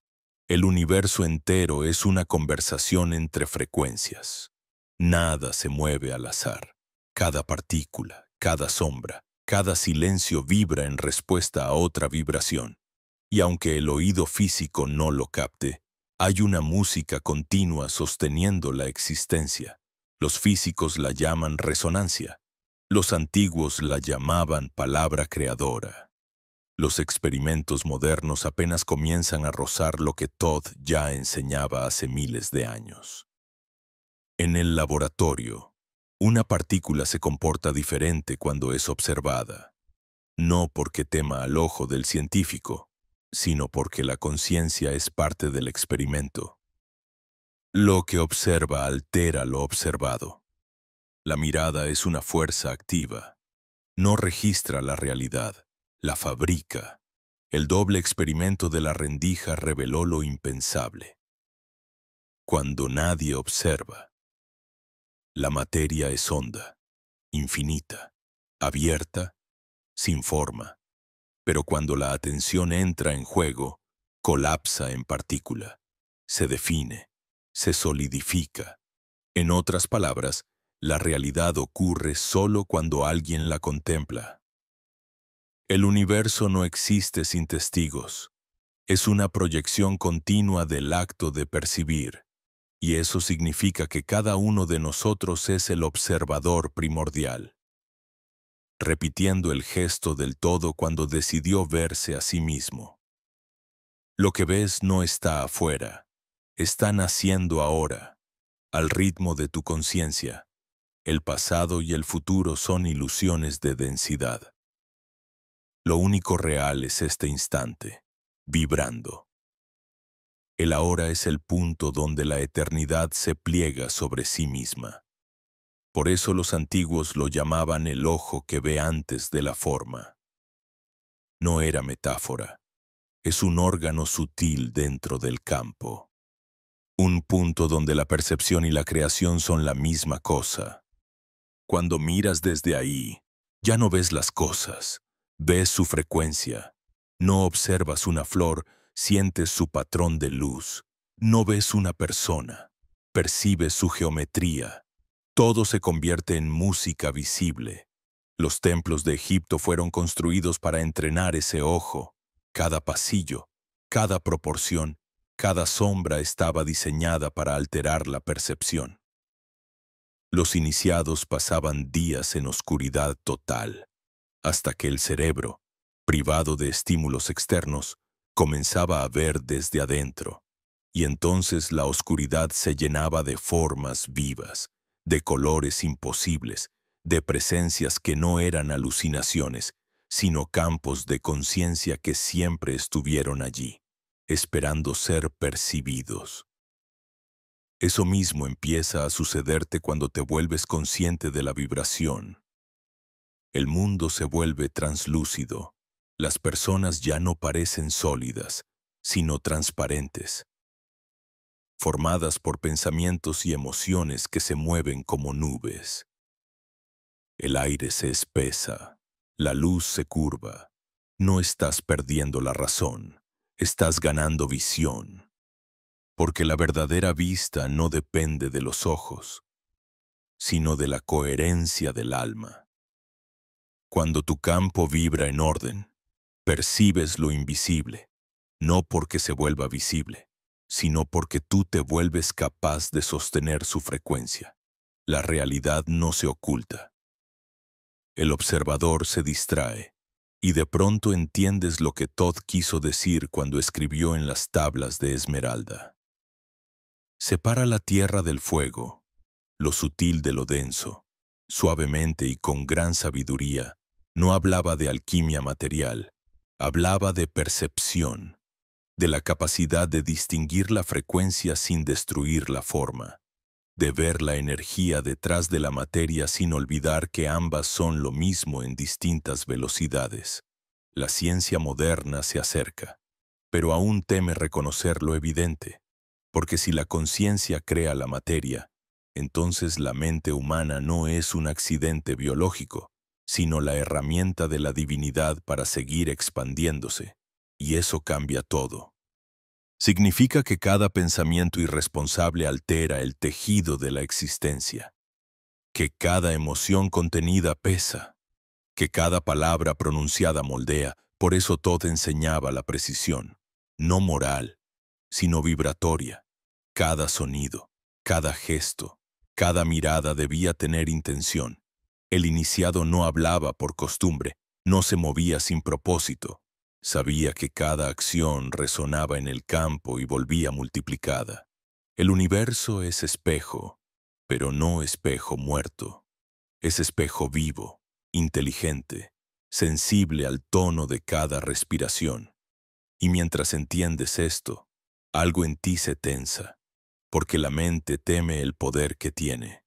El universo entero es una conversación entre frecuencias. Nada se mueve al azar. Cada partícula, cada sombra, cada silencio vibra en respuesta a otra vibración. Y aunque el oído físico no lo capte, hay una música continua sosteniendo la existencia. Los físicos la llaman resonancia. Los antiguos la llamaban palabra creadora. Los experimentos modernos apenas comienzan a rozar lo que Todd ya enseñaba hace miles de años. En el laboratorio, una partícula se comporta diferente cuando es observada, no porque tema al ojo del científico, sino porque la conciencia es parte del experimento. Lo que observa altera lo observado. La mirada es una fuerza activa. No registra la realidad, la fabrica. El doble experimento de la rendija reveló lo impensable. Cuando nadie observa, la materia es honda, infinita, abierta, sin forma. Pero cuando la atención entra en juego, colapsa en partícula, se define, se solidifica. En otras palabras, la realidad ocurre solo cuando alguien la contempla. El universo no existe sin testigos. Es una proyección continua del acto de percibir, y eso significa que cada uno de nosotros es el observador primordial, repitiendo el gesto del todo cuando decidió verse a sí mismo. Lo que ves no está afuera, está naciendo ahora, al ritmo de tu conciencia. El pasado y el futuro son ilusiones de densidad. Lo único real es este instante, vibrando. El ahora es el punto donde la eternidad se pliega sobre sí misma. Por eso los antiguos lo llamaban el ojo que ve antes de la forma. No era metáfora, es un órgano sutil dentro del campo. Un punto donde la percepción y la creación son la misma cosa. Cuando miras desde ahí, ya no ves las cosas, ves su frecuencia. No observas una flor, sientes su patrón de luz. No ves una persona, percibes su geometría. Todo se convierte en música visible. Los templos de Egipto fueron construidos para entrenar ese ojo. Cada pasillo, cada proporción, cada sombra estaba diseñada para alterar la percepción. Los iniciados pasaban días en oscuridad total, hasta que el cerebro, privado de estímulos externos, comenzaba a ver desde adentro, y entonces la oscuridad se llenaba de formas vivas, de colores imposibles, de presencias que no eran alucinaciones, sino campos de conciencia que siempre estuvieron allí, esperando ser percibidos. Eso mismo empieza a sucederte cuando te vuelves consciente de la vibración. El mundo se vuelve translúcido. Las personas ya no parecen sólidas, sino transparentes, formadas por pensamientos y emociones que se mueven como nubes. El aire se espesa, la luz se curva. No estás perdiendo la razón, estás ganando visión. Porque la verdadera vista no depende de los ojos, sino de la coherencia del alma. Cuando tu campo vibra en orden, percibes lo invisible, no porque se vuelva visible, sino porque tú te vuelves capaz de sostener su frecuencia. La realidad no se oculta. El observador se distrae, y de pronto entiendes lo que Todd quiso decir cuando escribió en las tablas de Esmeralda. Separa la tierra del fuego, lo sutil de lo denso. Suavemente y con gran sabiduría, no hablaba de alquimia material, hablaba de percepción, de la capacidad de distinguir la frecuencia sin destruir la forma, de ver la energía detrás de la materia sin olvidar que ambas son lo mismo en distintas velocidades. La ciencia moderna se acerca, pero aún teme reconocer lo evidente, porque si la conciencia crea la materia, entonces la mente humana no es un accidente biológico, sino la herramienta de la divinidad para seguir expandiéndose, y eso cambia todo. Significa que cada pensamiento irresponsable altera el tejido de la existencia, que cada emoción contenida pesa, que cada palabra pronunciada moldea. Por eso Todd enseñaba la precisión, no moral, sino vibratoria. Cada sonido, cada gesto, cada mirada debía tener intención. El iniciado no hablaba por costumbre, no se movía sin propósito. Sabía que cada acción resonaba en el campo y volvía multiplicada. El universo es espejo, pero no espejo muerto. Es espejo vivo, inteligente, sensible al tono de cada respiración. Y mientras entiendes esto, algo en ti se tensa, porque la mente teme el poder que tiene.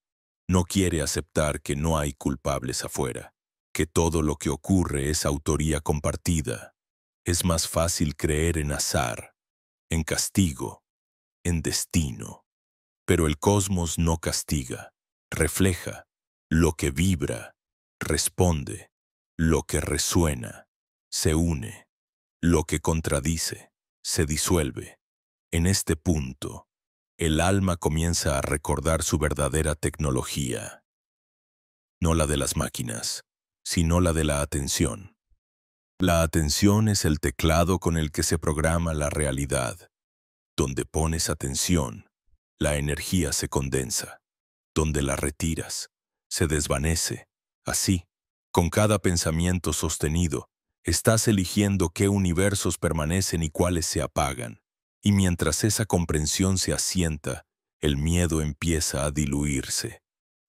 No quiere aceptar que no hay culpables afuera, que todo lo que ocurre es autoría compartida. Es más fácil creer en azar, en castigo, en destino. Pero el cosmos no castiga, refleja lo que vibra, responde, lo que resuena, se une, lo que contradice, se disuelve. En este punto, el alma comienza a recordar su verdadera tecnología, no la de las máquinas, sino la de la atención. La atención es el teclado con el que se programa la realidad. Donde pones atención, la energía se condensa. Donde la retiras, se desvanece. Así, con cada pensamiento sostenido, estás eligiendo qué universos permanecen y cuáles se apagan. Y mientras esa comprensión se asienta, el miedo empieza a diluirse.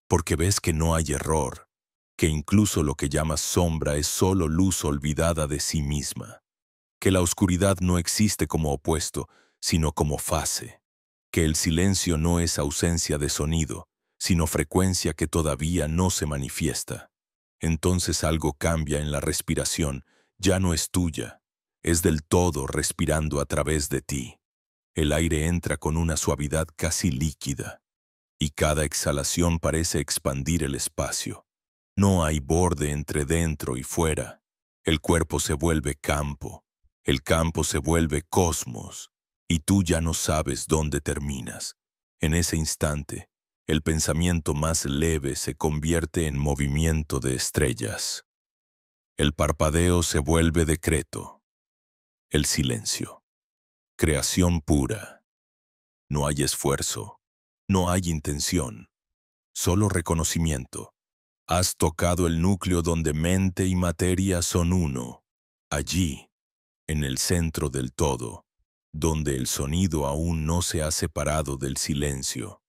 Porque ves que no hay error, que incluso lo que llamas sombra es solo luz olvidada de sí misma. Que la oscuridad no existe como opuesto, sino como fase. Que el silencio no es ausencia de sonido, sino frecuencia que todavía no se manifiesta. Entonces algo cambia en la respiración, ya no es tuya, es del todo respirando a través de ti. El aire entra con una suavidad casi líquida, y cada exhalación parece expandir el espacio. No hay borde entre dentro y fuera. El cuerpo se vuelve campo, el campo se vuelve cosmos, y tú ya no sabes dónde terminas. En ese instante, el pensamiento más leve se convierte en movimiento de estrellas. El parpadeo se vuelve decreto. El silencio. Creación pura. No hay esfuerzo, no hay intención, solo reconocimiento. Has tocado el núcleo donde mente y materia son uno. Allí, en el centro del todo, donde el sonido aún no se ha separado del silencio.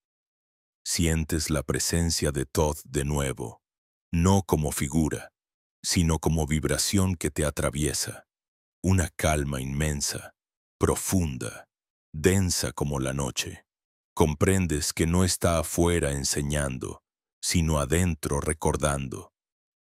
Sientes la presencia de Todd de nuevo, no como figura, sino como vibración que te atraviesa. Una calma inmensa, profunda, densa como la noche. Comprendes que no está afuera enseñando, sino adentro recordando.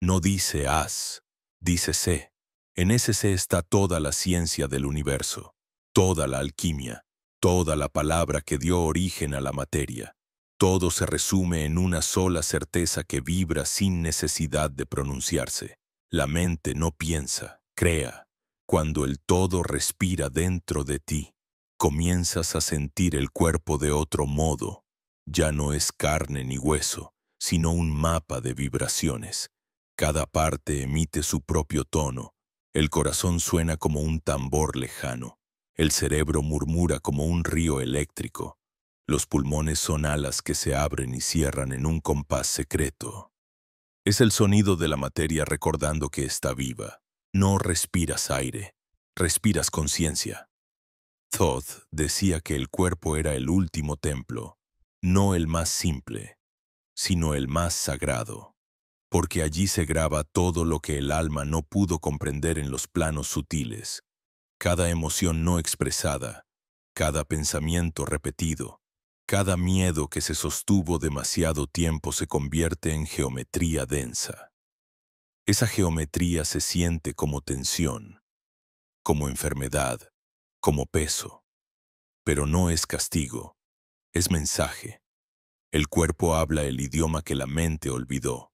No dice haz, dice sé. En ese sé está toda la ciencia del universo, toda la alquimia, toda la palabra que dio origen a la materia. Todo se resume en una sola certeza que vibra sin necesidad de pronunciarse. La mente no piensa, crea. Cuando el todo respira dentro de ti, comienzas a sentir el cuerpo de otro modo. Ya no es carne ni hueso, sino un mapa de vibraciones. Cada parte emite su propio tono. El corazón suena como un tambor lejano. El cerebro murmura como un río eléctrico. Los pulmones son alas que se abren y cierran en un compás secreto. Es el sonido de la materia recordando que está viva. No respiras aire, respiras conciencia. Thoth decía que el cuerpo era el último templo, no el más simple, sino el más sagrado, porque allí se graba todo lo que el alma no pudo comprender en los planos sutiles, cada emoción no expresada, cada pensamiento repetido, cada miedo que se sostuvo demasiado tiempo se convierte en geometría densa. Esa geometría se siente como tensión, como enfermedad, como peso, pero no es castigo, es mensaje. El cuerpo habla el idioma que la mente olvidó.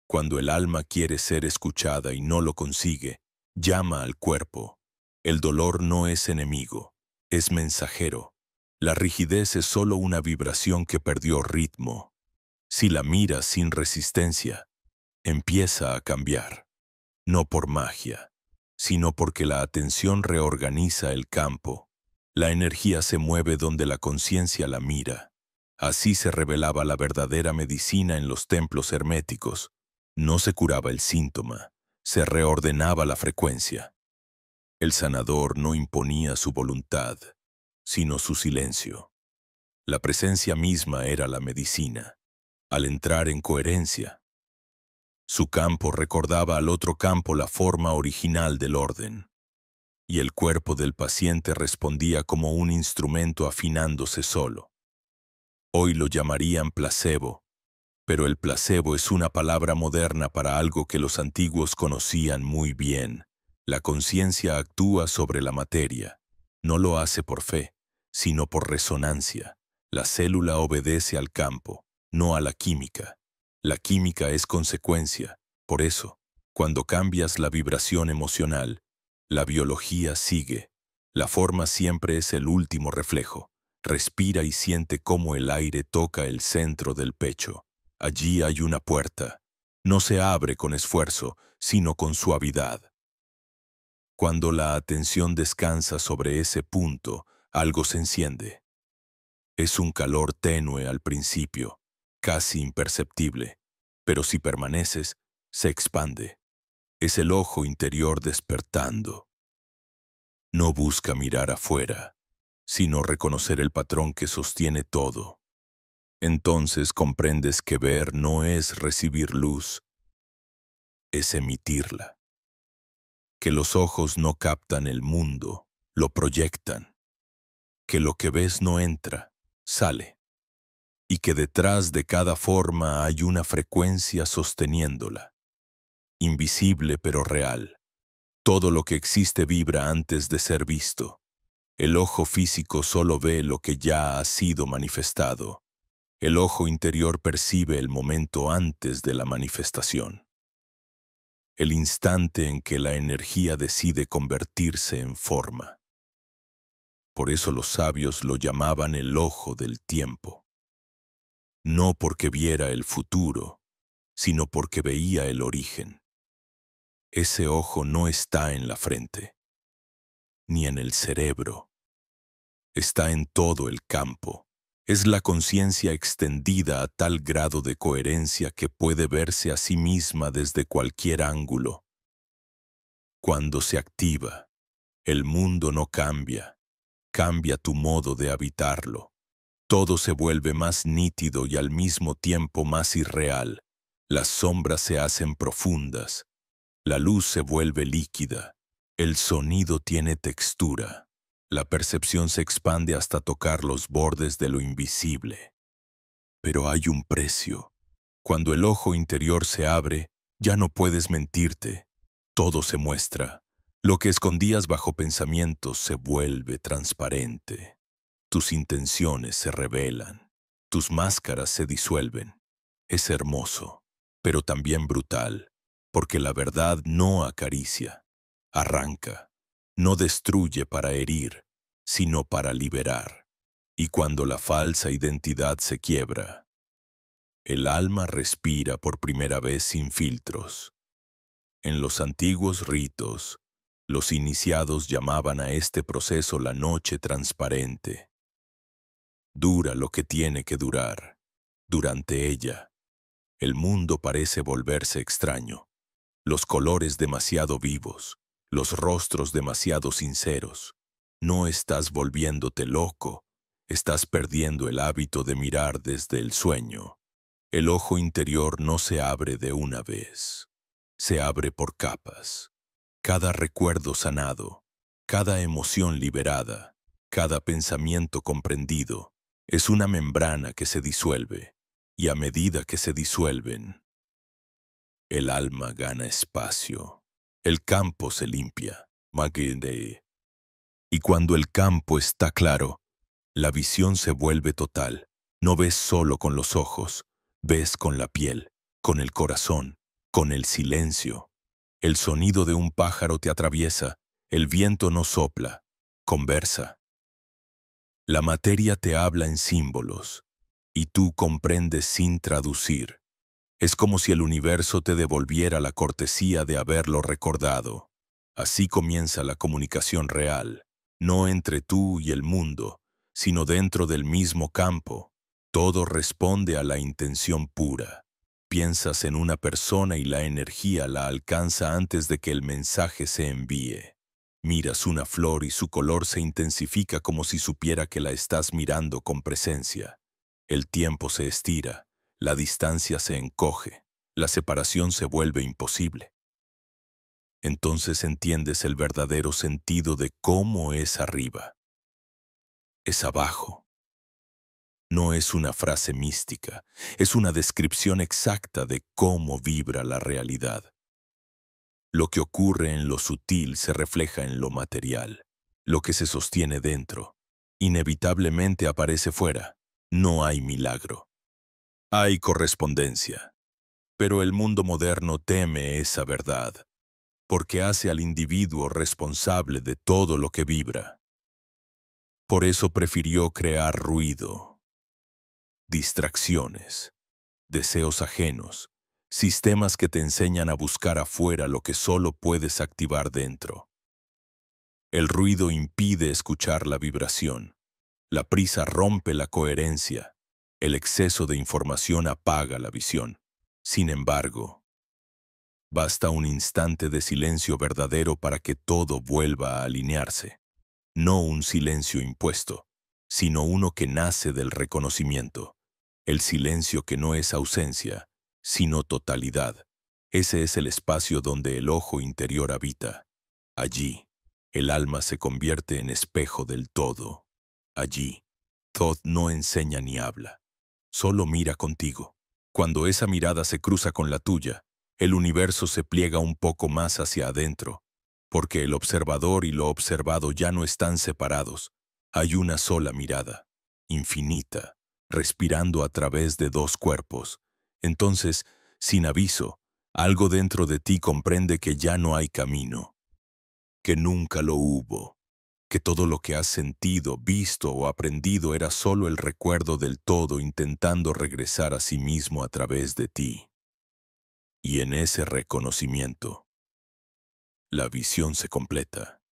Cuando el alma quiere ser escuchada y no lo consigue, llama al cuerpo. El dolor no es enemigo, es mensajero. La rigidez es solo una vibración que perdió ritmo. Si la miras sin resistencia, empieza a cambiar. No por magia, sino porque la atención reorganiza el campo. La energía se mueve donde la conciencia la mira. Así se revelaba la verdadera medicina en los templos herméticos. No se curaba el síntoma, se reordenaba la frecuencia. El sanador no imponía su voluntad, sino su silencio. La presencia misma era la medicina. Al entrar en coherencia, su campo recordaba al otro campo la forma original del orden, y el cuerpo del paciente respondía como un instrumento afinándose solo. Hoy lo llamarían placebo, pero el placebo es una palabra moderna para algo que los antiguos conocían muy bien. La conciencia actúa sobre la materia. No lo hace por fe, sino por resonancia. La célula obedece al campo, no a la química. La química es consecuencia. Por eso, cuando cambias la vibración emocional, la biología sigue. La forma siempre es el último reflejo. Respira y siente cómo el aire toca el centro del pecho. Allí hay una puerta. No se abre con esfuerzo, sino con suavidad. Cuando la atención descansa sobre ese punto, algo se enciende. Es un calor tenue al principio, casi imperceptible, pero si permaneces, se expande. Es el ojo interior despertando. No busca mirar afuera, sino reconocer el patrón que sostiene todo. Entonces comprendes que ver no es recibir luz, es emitirla. Que los ojos no captan el mundo, lo proyectan. Que lo que ves no entra, sale. Y que detrás de cada forma hay una frecuencia sosteniéndola. Invisible pero real. Todo lo que existe vibra antes de ser visto. El ojo físico solo ve lo que ya ha sido manifestado. El ojo interior percibe el momento antes de la manifestación. El instante en que la energía decide convertirse en forma. Por eso los sabios lo llamaban el ojo del tiempo. No porque viera el futuro, sino porque veía el origen. Ese ojo no está en la frente, ni en el cerebro. Está en todo el campo. Es la conciencia extendida a tal grado de coherencia que puede verse a sí misma desde cualquier ángulo. Cuando se activa, el mundo no cambia, cambia tu modo de habitarlo. Todo se vuelve más nítido y al mismo tiempo más irreal. Las sombras se hacen profundas, la luz se vuelve líquida, el sonido tiene textura. La percepción se expande hasta tocar los bordes de lo invisible. Pero hay un precio. Cuando el ojo interior se abre, ya no puedes mentirte. Todo se muestra. Lo que escondías bajo pensamientos se vuelve transparente. Tus intenciones se revelan. Tus máscaras se disuelven. Es hermoso, pero también brutal, porque la verdad no acaricia, arranca. No destruye para herir, sino para liberar. Y cuando la falsa identidad se quiebra, el alma respira por primera vez sin filtros. En los antiguos ritos, los iniciados llamaban a este proceso la noche transparente. Dura lo que tiene que durar. Durante ella, el mundo parece volverse extraño. Los colores demasiado vivos, los rostros demasiado sinceros. No estás volviéndote loco, estás perdiendo el hábito de mirar desde el sueño. El ojo interior no se abre de una vez, se abre por capas. Cada recuerdo sanado, cada emoción liberada, cada pensamiento comprendido, es una membrana que se disuelve, y a medida que se disuelven, el alma gana espacio. El campo se limpia. Magende. Y cuando el campo está claro, la visión se vuelve total. No ves solo con los ojos, ves con la piel, con el corazón, con el silencio. El sonido de un pájaro te atraviesa, el viento no sopla, conversa. La materia te habla en símbolos, y tú comprendes sin traducir. Es como si el universo te devolviera la cortesía de haberlo recordado. Así comienza la comunicación real, no entre tú y el mundo, sino dentro del mismo campo. Todo responde a la intención pura. Piensas en una persona y la energía la alcanza antes de que el mensaje se envíe. Miras una flor y su color se intensifica como si supiera que la estás mirando con presencia. El tiempo se estira. La distancia se encoge, la separación se vuelve imposible. Entonces entiendes el verdadero sentido de cómo es arriba. Es abajo. No es una frase mística, es una descripción exacta de cómo vibra la realidad. Lo que ocurre en lo sutil se refleja en lo material. Lo que se sostiene dentro, inevitablemente aparece fuera. No hay milagro. Hay correspondencia. Pero el mundo moderno teme esa verdad, porque hace al individuo responsable de todo lo que vibra. Por eso prefirió crear ruido, distracciones, deseos ajenos, sistemas que te enseñan a buscar afuera lo que solo puedes activar dentro. El ruido impide escuchar la vibración, la prisa rompe la coherencia, el exceso de información apaga la visión. Sin embargo, basta un instante de silencio verdadero para que todo vuelva a alinearse. No un silencio impuesto, sino uno que nace del reconocimiento. El silencio que no es ausencia, sino totalidad. Ese es el espacio donde el ojo interior habita. Allí, el alma se convierte en espejo del todo. Allí, Thoth no enseña ni habla, solo mira contigo. Cuando esa mirada se cruza con la tuya, el universo se pliega un poco más hacia adentro, porque el observador y lo observado ya no están separados. Hay una sola mirada, infinita, respirando a través de dos cuerpos. Entonces, sin aviso, algo dentro de ti comprende que ya no hay camino, que nunca lo hubo, que todo lo que has sentido, visto o aprendido era solo el recuerdo del todo intentando regresar a sí mismo a través de ti. Y en ese reconocimiento, la visión se completa.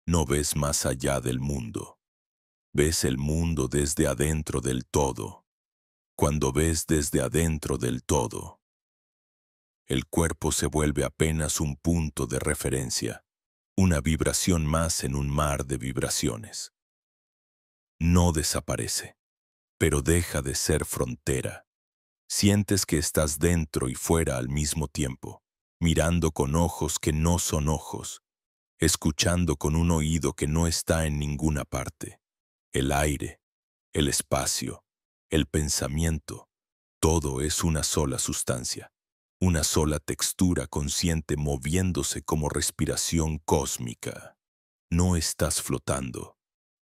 No ves más allá del mundo. Ves el mundo desde adentro del todo. Cuando ves desde adentro del todo, el cuerpo se vuelve apenas un punto de referencia, una vibración más en un mar de vibraciones. No desaparece, pero deja de ser frontera. Sientes que estás dentro y fuera al mismo tiempo, mirando con ojos que no son ojos, escuchando con un oído que no está en ninguna parte. El aire, el espacio, el pensamiento, todo es una sola sustancia, una sola textura consciente moviéndose como respiración cósmica. No estás flotando,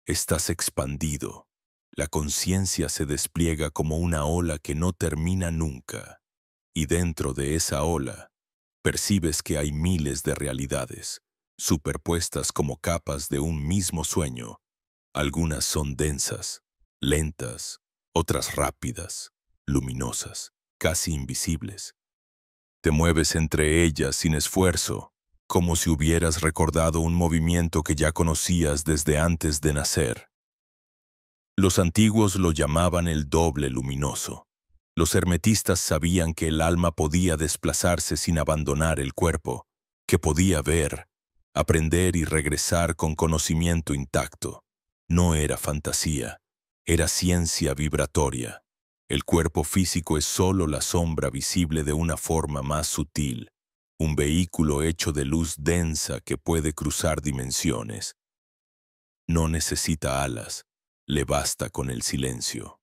estás expandido. La conciencia se despliega como una ola que no termina nunca, y dentro de esa ola, percibes que hay miles de realidades, superpuestas como capas de un mismo sueño. Algunas son densas, lentas, otras rápidas, luminosas, casi invisibles. Te mueves entre ellas sin esfuerzo, como si hubieras recordado un movimiento que ya conocías desde antes de nacer. Los antiguos lo llamaban el doble luminoso. Los hermetistas sabían que el alma podía desplazarse sin abandonar el cuerpo, que podía ver, aprender y regresar con conocimiento intacto. No era fantasía, era ciencia vibratoria. El cuerpo físico es solo la sombra visible de una forma más sutil, un vehículo hecho de luz densa que puede cruzar dimensiones. No necesita alas, le basta con el silencio.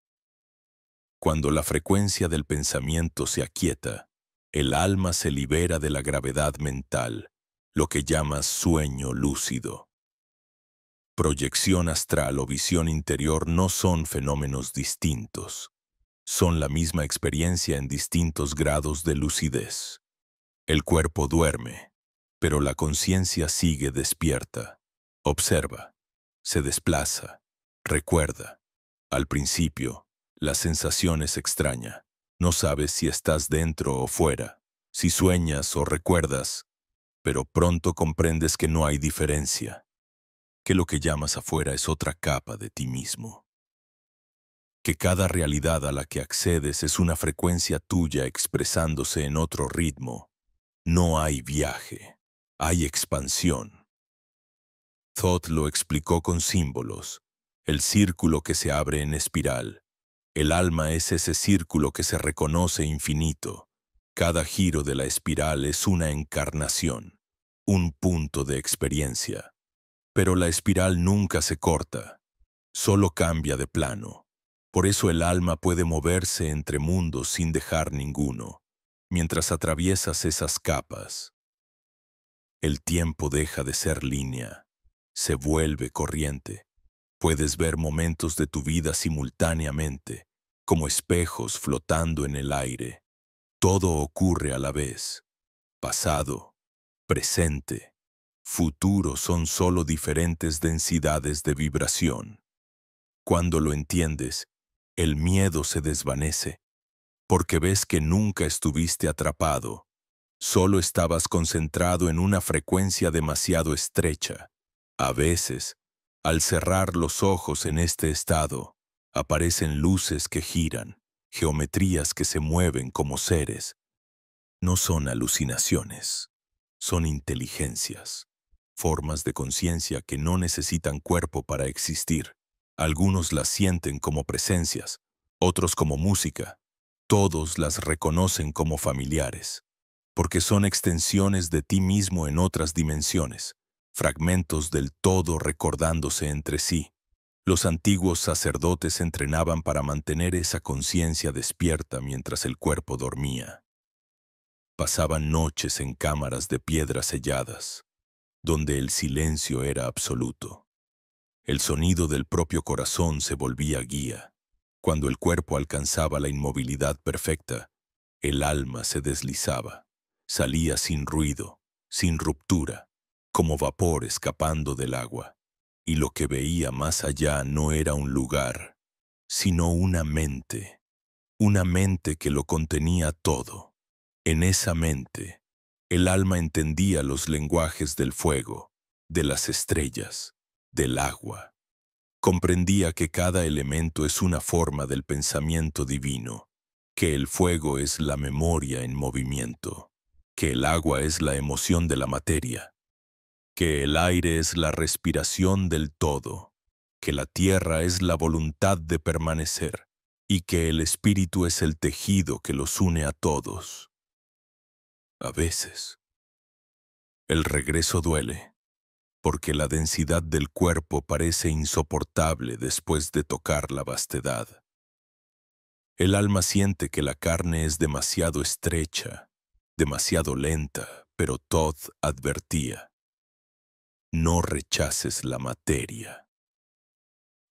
Cuando la frecuencia del pensamiento se aquieta, el alma se libera de la gravedad mental, lo que llamas sueño lúcido. Proyección astral o visión interior no son fenómenos distintos. Son la misma experiencia en distintos grados de lucidez. El cuerpo duerme, pero la conciencia sigue despierta. Observa, se desplaza, recuerda. Al principio, la sensación es extraña. No sabes si estás dentro o fuera, si sueñas o recuerdas, pero pronto comprendes que no hay diferencia, que lo que llamas afuera es otra capa de ti mismo, que cada realidad a la que accedes es una frecuencia tuya expresándose en otro ritmo. No hay viaje, hay expansión. Thoth lo explicó con símbolos, el círculo que se abre en espiral. El alma es ese círculo que se reconoce infinito. Cada giro de la espiral es una encarnación, un punto de experiencia. Pero la espiral nunca se corta, solo cambia de plano. Por eso el alma puede moverse entre mundos sin dejar ninguno, mientras atraviesas esas capas. El tiempo deja de ser línea, se vuelve corriente. Puedes ver momentos de tu vida simultáneamente, como espejos flotando en el aire. Todo ocurre a la vez. Pasado, presente, futuro son solo diferentes densidades de vibración. Cuando lo entiendes, el miedo se desvanece, porque ves que nunca estuviste atrapado. Solo estabas concentrado en una frecuencia demasiado estrecha. A veces, al cerrar los ojos en este estado, aparecen luces que giran, geometrías que se mueven como seres. No son alucinaciones, son inteligencias, formas de conciencia que no necesitan cuerpo para existir. Algunos las sienten como presencias, otros como música. Todos las reconocen como familiares, porque son extensiones de ti mismo en otras dimensiones, fragmentos del todo recordándose entre sí. Los antiguos sacerdotes entrenaban para mantener esa conciencia despierta mientras el cuerpo dormía. Pasaban noches en cámaras de piedras selladas, donde el silencio era absoluto. El sonido del propio corazón se volvía guía. Cuando el cuerpo alcanzaba la inmovilidad perfecta, el alma se deslizaba, salía sin ruido, sin ruptura, como vapor escapando del agua. Y lo que veía más allá no era un lugar, sino una mente que lo contenía todo. En esa mente, el alma entendía los lenguajes del fuego, de las estrellas, del agua. Comprendía que cada elemento es una forma del pensamiento divino, que el fuego es la memoria en movimiento, que el agua es la emoción de la materia, que el aire es la respiración del todo, que la tierra es la voluntad de permanecer y que el espíritu es el tejido que los une a todos. A veces, el regreso duele, porque la densidad del cuerpo parece insoportable después de tocar la vastedad. El alma siente que la carne es demasiado estrecha, demasiado lenta, pero Thoth advertía: no rechaces la materia.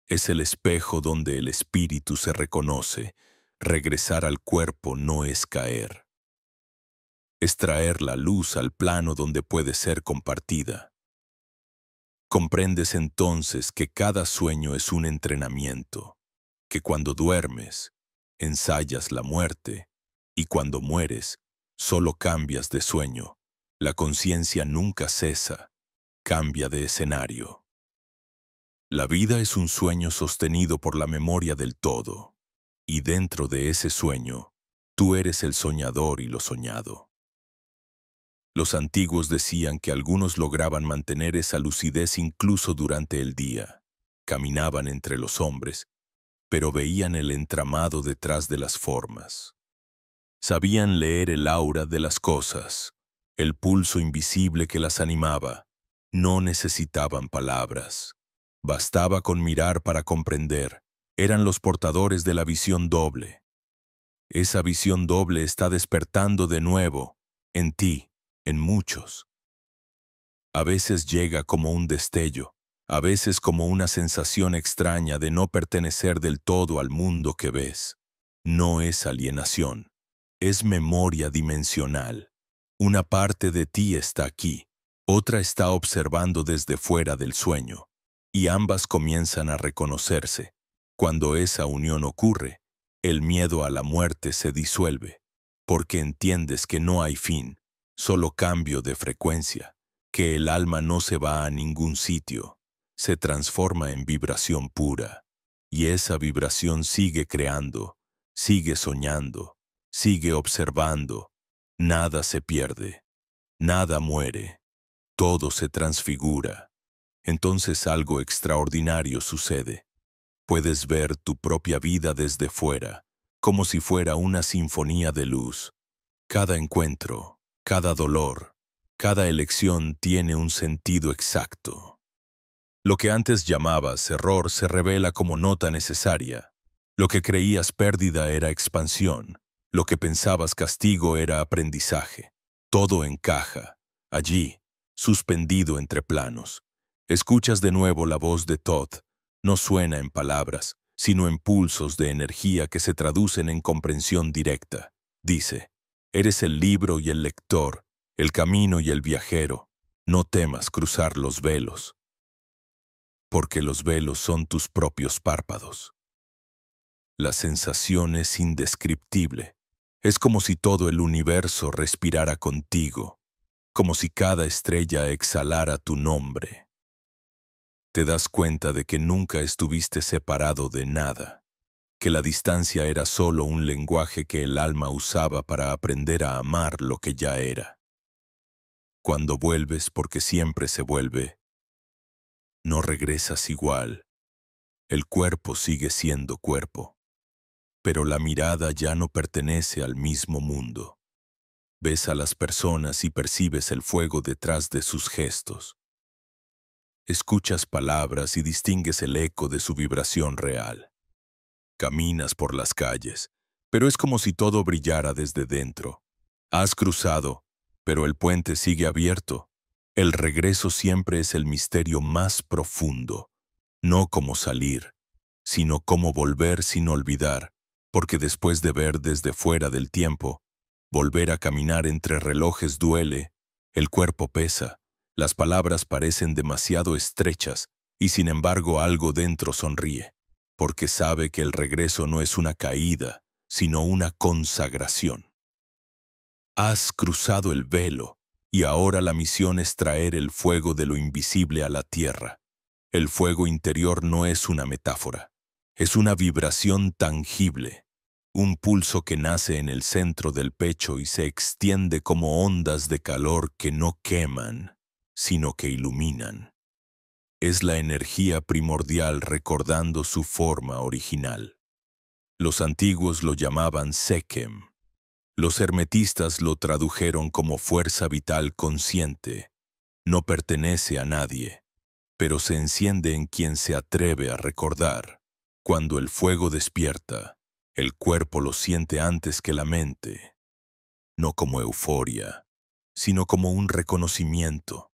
Es el espejo donde el espíritu se reconoce. Regresar al cuerpo no es caer. Es traer la luz al plano donde puede ser compartida. Comprendes entonces que cada sueño es un entrenamiento, que cuando duermes, ensayas la muerte, y cuando mueres, Solo cambias de sueño. La conciencia nunca cesa, cambia de escenario. La vida es un sueño sostenido por la memoria del todo, y dentro de ese sueño, tú eres el soñador y lo soñado. Los antiguos decían que algunos lograban mantener esa lucidez incluso durante el día. Caminaban entre los hombres, pero veían el entramado detrás de las formas. Sabían leer el aura de las cosas, el pulso invisible que las animaba. No necesitaban palabras. Bastaba con mirar para comprender. Eran los portadores de la visión doble. Esa visión doble está despertando de nuevo, en ti, en muchos. A veces llega como un destello, a veces como una sensación extraña de no pertenecer del todo al mundo que ves. No es alienación, es memoria dimensional. Una parte de ti está aquí, otra está observando desde fuera del sueño, y ambas comienzan a reconocerse. Cuando esa unión ocurre, el miedo a la muerte se disuelve, porque entiendes que no hay fin, solo cambio de frecuencia, que el alma no se va a ningún sitio, se transforma en vibración pura, y esa vibración sigue creando, sigue soñando, sigue observando. Nada se pierde, nada muere, todo se transfigura. Entonces algo extraordinario sucede. Puedes ver tu propia vida desde fuera, como si fuera una sinfonía de luz. Cada encuentro, cada dolor, cada elección tiene un sentido exacto. Lo que antes llamabas error se revela como nota necesaria. Lo que creías pérdida era expansión. Lo que pensabas castigo era aprendizaje. Todo encaja, allí, suspendido entre planos. Escuchas de nuevo la voz de Todd. No suena en palabras, sino en pulsos de energía que se traducen en comprensión directa. Dice, eres el libro y el lector, el camino y el viajero. No temas cruzar los velos, porque los velos son tus propios párpados. La sensación es indescriptible. Es como si todo el universo respirara contigo, como si cada estrella exhalara tu nombre. Te das cuenta de que nunca estuviste separado de nada, que la distancia era solo un lenguaje que el alma usaba para aprender a amar lo que ya era. Cuando vuelves, porque siempre se vuelve, no regresas igual. El cuerpo sigue siendo cuerpo, pero la mirada ya no pertenece al mismo mundo. Ves a las personas y percibes el fuego detrás de sus gestos. Escuchas palabras y distingues el eco de su vibración real. Caminas por las calles, pero es como si todo brillara desde dentro. Has cruzado, pero el puente sigue abierto. El regreso siempre es el misterio más profundo. No cómo salir, sino cómo volver sin olvidar, porque después de ver desde fuera del tiempo, volver a caminar entre relojes duele, el cuerpo pesa, las palabras parecen demasiado estrechas y sin embargo algo dentro sonríe, porque sabe que el regreso no es una caída, sino una consagración. Has cruzado el velo y ahora la misión es traer el fuego de lo invisible a la tierra. El fuego interior no es una metáfora, es una vibración tangible, un pulso que nace en el centro del pecho y se extiende como ondas de calor que no queman, sino que iluminan. Es la energía primordial recordando su forma original. Los antiguos lo llamaban Sekem. Los hermetistas lo tradujeron como fuerza vital consciente. No pertenece a nadie, pero se enciende en quien se atreve a recordar. Cuando el fuego despierta, el cuerpo lo siente antes que la mente, no como euforia, sino como un reconocimiento.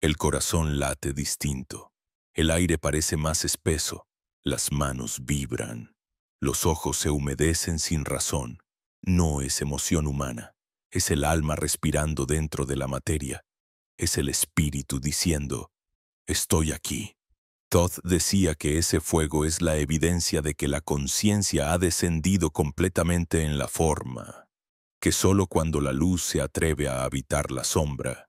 El corazón late distinto, el aire parece más espeso, las manos vibran, los ojos se humedecen sin razón. No es emoción humana, es el alma respirando dentro de la materia, es el espíritu diciendo, estoy aquí. Todd decía que ese fuego es la evidencia de que la conciencia ha descendido completamente en la forma. que solo cuando la luz se atreve a habitar la sombra,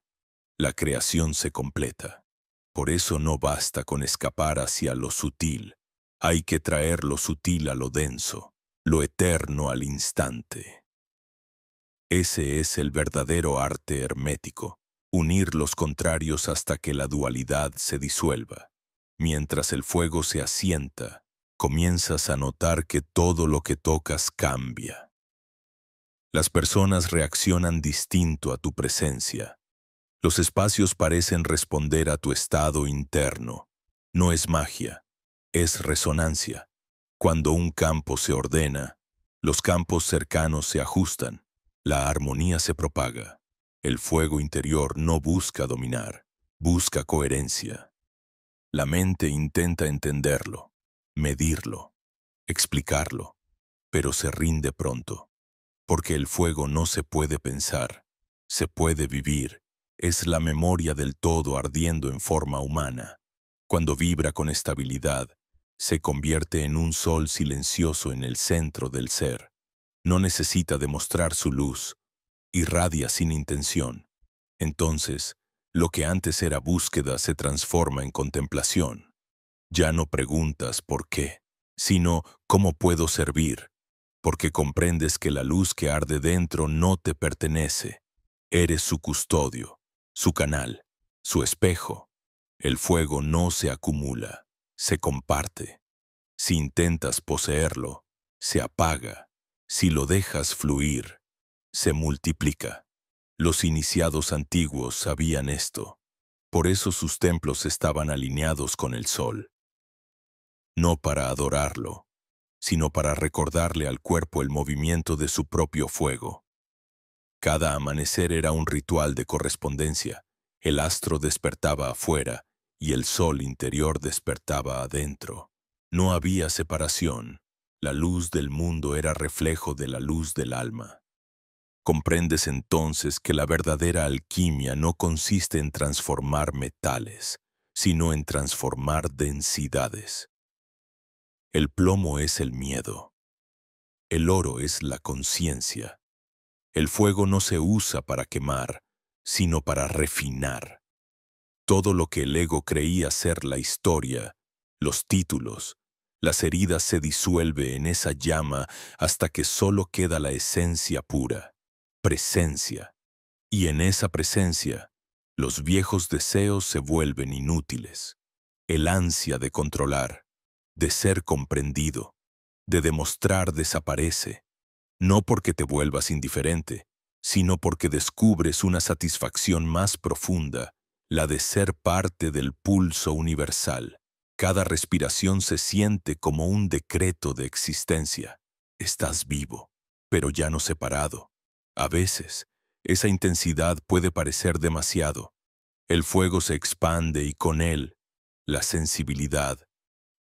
la creación se completa. Por eso no basta con escapar hacia lo sutil, hay que traer lo sutil a lo denso, lo eterno al instante. Ese es el verdadero arte hermético, unir los contrarios hasta que la dualidad se disuelva. Mientras el fuego se asienta, comienzas a notar que todo lo que tocas cambia. Las personas reaccionan distinto a tu presencia. Los espacios parecen responder a tu estado interno. No es magia, es resonancia. Cuando un campo se ordena, los campos cercanos se ajustan, la armonía se propaga. El fuego interior no busca dominar, busca coherencia. La mente intenta entenderlo, medirlo, explicarlo, pero se rinde pronto. Porque el fuego no se puede pensar, se puede vivir. Es la memoria del todo ardiendo en forma humana. Cuando vibra con estabilidad, se convierte en un sol silencioso en el centro del ser. No necesita demostrar su luz, irradia sin intención. Entonces, lo que antes era búsqueda se transforma en contemplación. Ya no preguntas por qué, sino cómo puedo servir, porque comprendes que la luz que arde dentro no te pertenece. Eres su custodio, su canal, su espejo. El fuego no se acumula, se comparte. Si intentas poseerlo, se apaga. Si lo dejas fluir, se multiplica. Los iniciados antiguos sabían esto. Por eso sus templos estaban alineados con el sol. No para adorarlo, sino para recordarle al cuerpo el movimiento de su propio fuego. Cada amanecer era un ritual de correspondencia. El astro despertaba afuera y el sol interior despertaba adentro. No había separación. La luz del mundo era reflejo de la luz del alma. Comprendes entonces que la verdadera alquimia no consiste en transformar metales, sino en transformar densidades. El plomo es el miedo. El oro es la conciencia. El fuego no se usa para quemar, sino para refinar. Todo lo que el ego creía ser la historia, los títulos, las heridas se disuelve en esa llama hasta que solo queda la esencia pura, presencia. Y en esa presencia, los viejos deseos se vuelven inútiles. El ansia de controlar, de ser comprendido, de demostrar desaparece. No porque te vuelvas indiferente, sino porque descubres una satisfacción más profunda, la de ser parte del pulso universal. Cada respiración se siente como un decreto de existencia. Estás vivo, pero ya no separado. A veces, esa intensidad puede parecer demasiado. El fuego se expande y con él, la sensibilidad.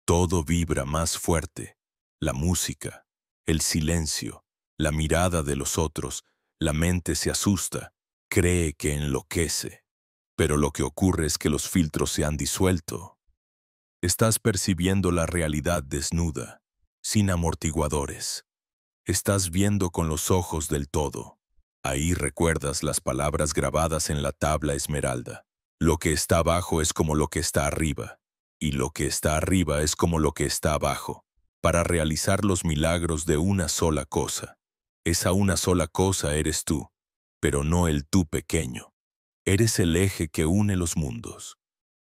Todo vibra más fuerte. La música, el silencio, la mirada de los otros, la mente se asusta, cree que enloquece. Pero lo que ocurre es que los filtros se han disuelto. Estás percibiendo la realidad desnuda, sin amortiguadores. Estás viendo con los ojos del todo. Ahí recuerdas las palabras grabadas en la tabla esmeralda. Lo que está abajo es como lo que está arriba, y lo que está arriba es como lo que está abajo, para realizar los milagros de una sola cosa. Esa una sola cosa eres tú, pero no el tú pequeño. Eres el eje que une los mundos.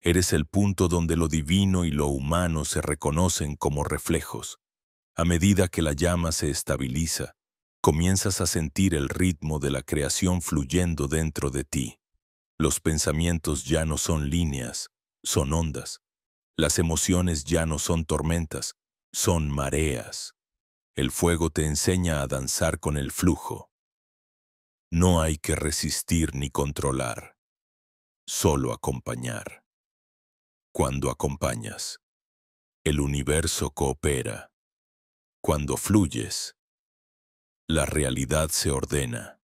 Eres el punto donde lo divino y lo humano se reconocen como reflejos. A medida que la llama se estabiliza, comienzas a sentir el ritmo de la creación fluyendo dentro de ti. Los pensamientos ya no son líneas, son ondas. Las emociones ya no son tormentas, son mareas. El fuego te enseña a danzar con el flujo. No hay que resistir ni controlar, solo acompañar. Cuando acompañas, el universo coopera. Cuando fluyes, la realidad se ordena.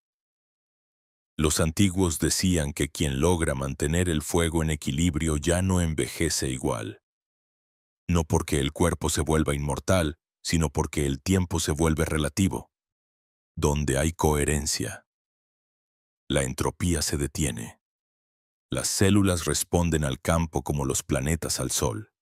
Los antiguos decían que quien logra mantener el fuego en equilibrio ya no envejece igual. No porque el cuerpo se vuelva inmortal, sino porque el tiempo se vuelve relativo. Donde hay coherencia, la entropía se detiene. Las células responden al campo como los planetas al Sol.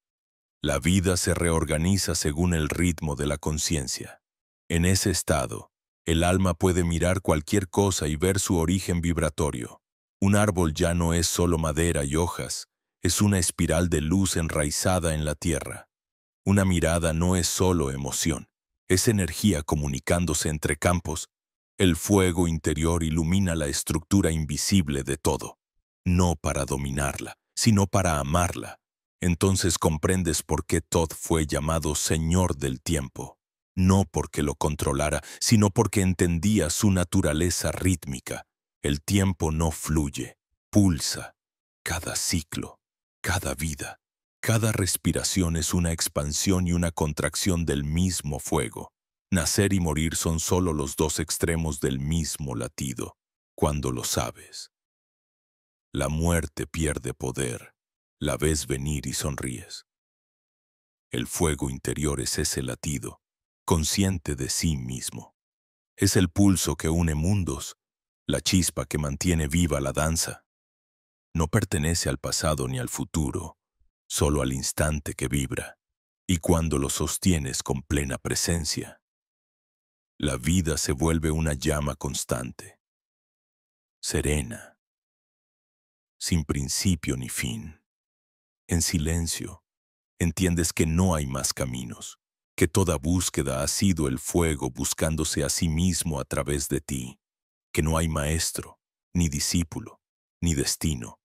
La vida se reorganiza según el ritmo de la conciencia. En ese estado, el alma puede mirar cualquier cosa y ver su origen vibratorio. Un árbol ya no es solo madera y hojas, es una espiral de luz enraizada en la tierra. Una mirada no es solo emoción, es energía comunicándose entre campos. El fuego interior ilumina la estructura invisible de todo, no para dominarla, sino para amarla. Entonces comprendes por qué Todd fue llamado Señor del Tiempo. No porque lo controlara, sino porque entendía su naturaleza rítmica. El tiempo no fluye, pulsa. Cada ciclo, cada vida, cada respiración es una expansión y una contracción del mismo fuego. Nacer y morir son solo los dos extremos del mismo latido, cuando lo sabes. La muerte pierde poder, la ves venir y sonríes. El fuego interior es ese latido, consciente de sí mismo. Es el pulso que une mundos, la chispa que mantiene viva la danza. No pertenece al pasado ni al futuro, solo al instante que vibra, y cuando lo sostienes con plena presencia, la vida se vuelve una llama constante, serena, sin principio ni fin. En silencio, entiendes que no hay más caminos, que toda búsqueda ha sido el fuego buscándose a sí mismo a través de ti, que no hay maestro, ni discípulo, ni destino,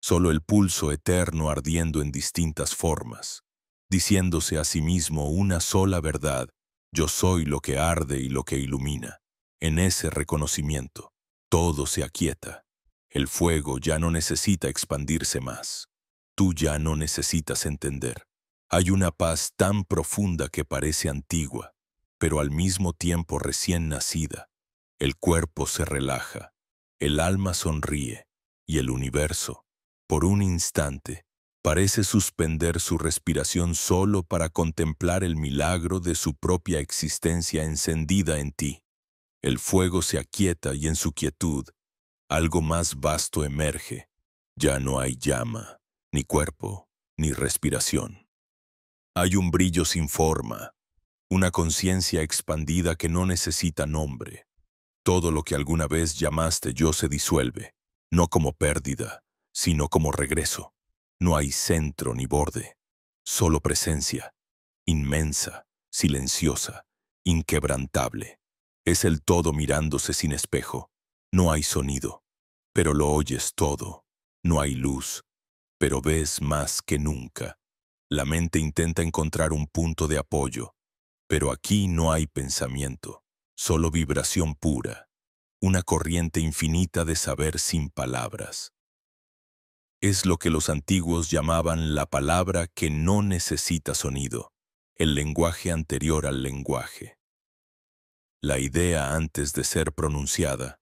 solo el pulso eterno ardiendo en distintas formas, diciéndose a sí mismo una sola verdad: yo soy lo que arde y lo que ilumina. En ese reconocimiento, todo se aquieta. El fuego ya no necesita expandirse más. Tú ya no necesitas entender. Hay una paz tan profunda que parece antigua, pero al mismo tiempo recién nacida. El cuerpo se relaja, el alma sonríe, y el universo, por un instante, parece suspender su respiración solo para contemplar el milagro de su propia existencia encendida en ti. El fuego se aquieta y en su quietud, algo más vasto emerge. Ya no hay llama, ni cuerpo, ni respiración. Hay un brillo sin forma, una conciencia expandida que no necesita nombre. Todo lo que alguna vez llamaste yo se disuelve, no como pérdida, sino como regreso. No hay centro ni borde, solo presencia, inmensa, silenciosa, inquebrantable. Es el todo mirándose sin espejo. No hay sonido, pero lo oyes todo. No hay luz, pero ves más que nunca. La mente intenta encontrar un punto de apoyo, pero aquí no hay pensamiento, solo vibración pura, una corriente infinita de saber sin palabras. Es lo que los antiguos llamaban la palabra que no necesita sonido, el lenguaje anterior al lenguaje. La idea antes de ser pronunciada.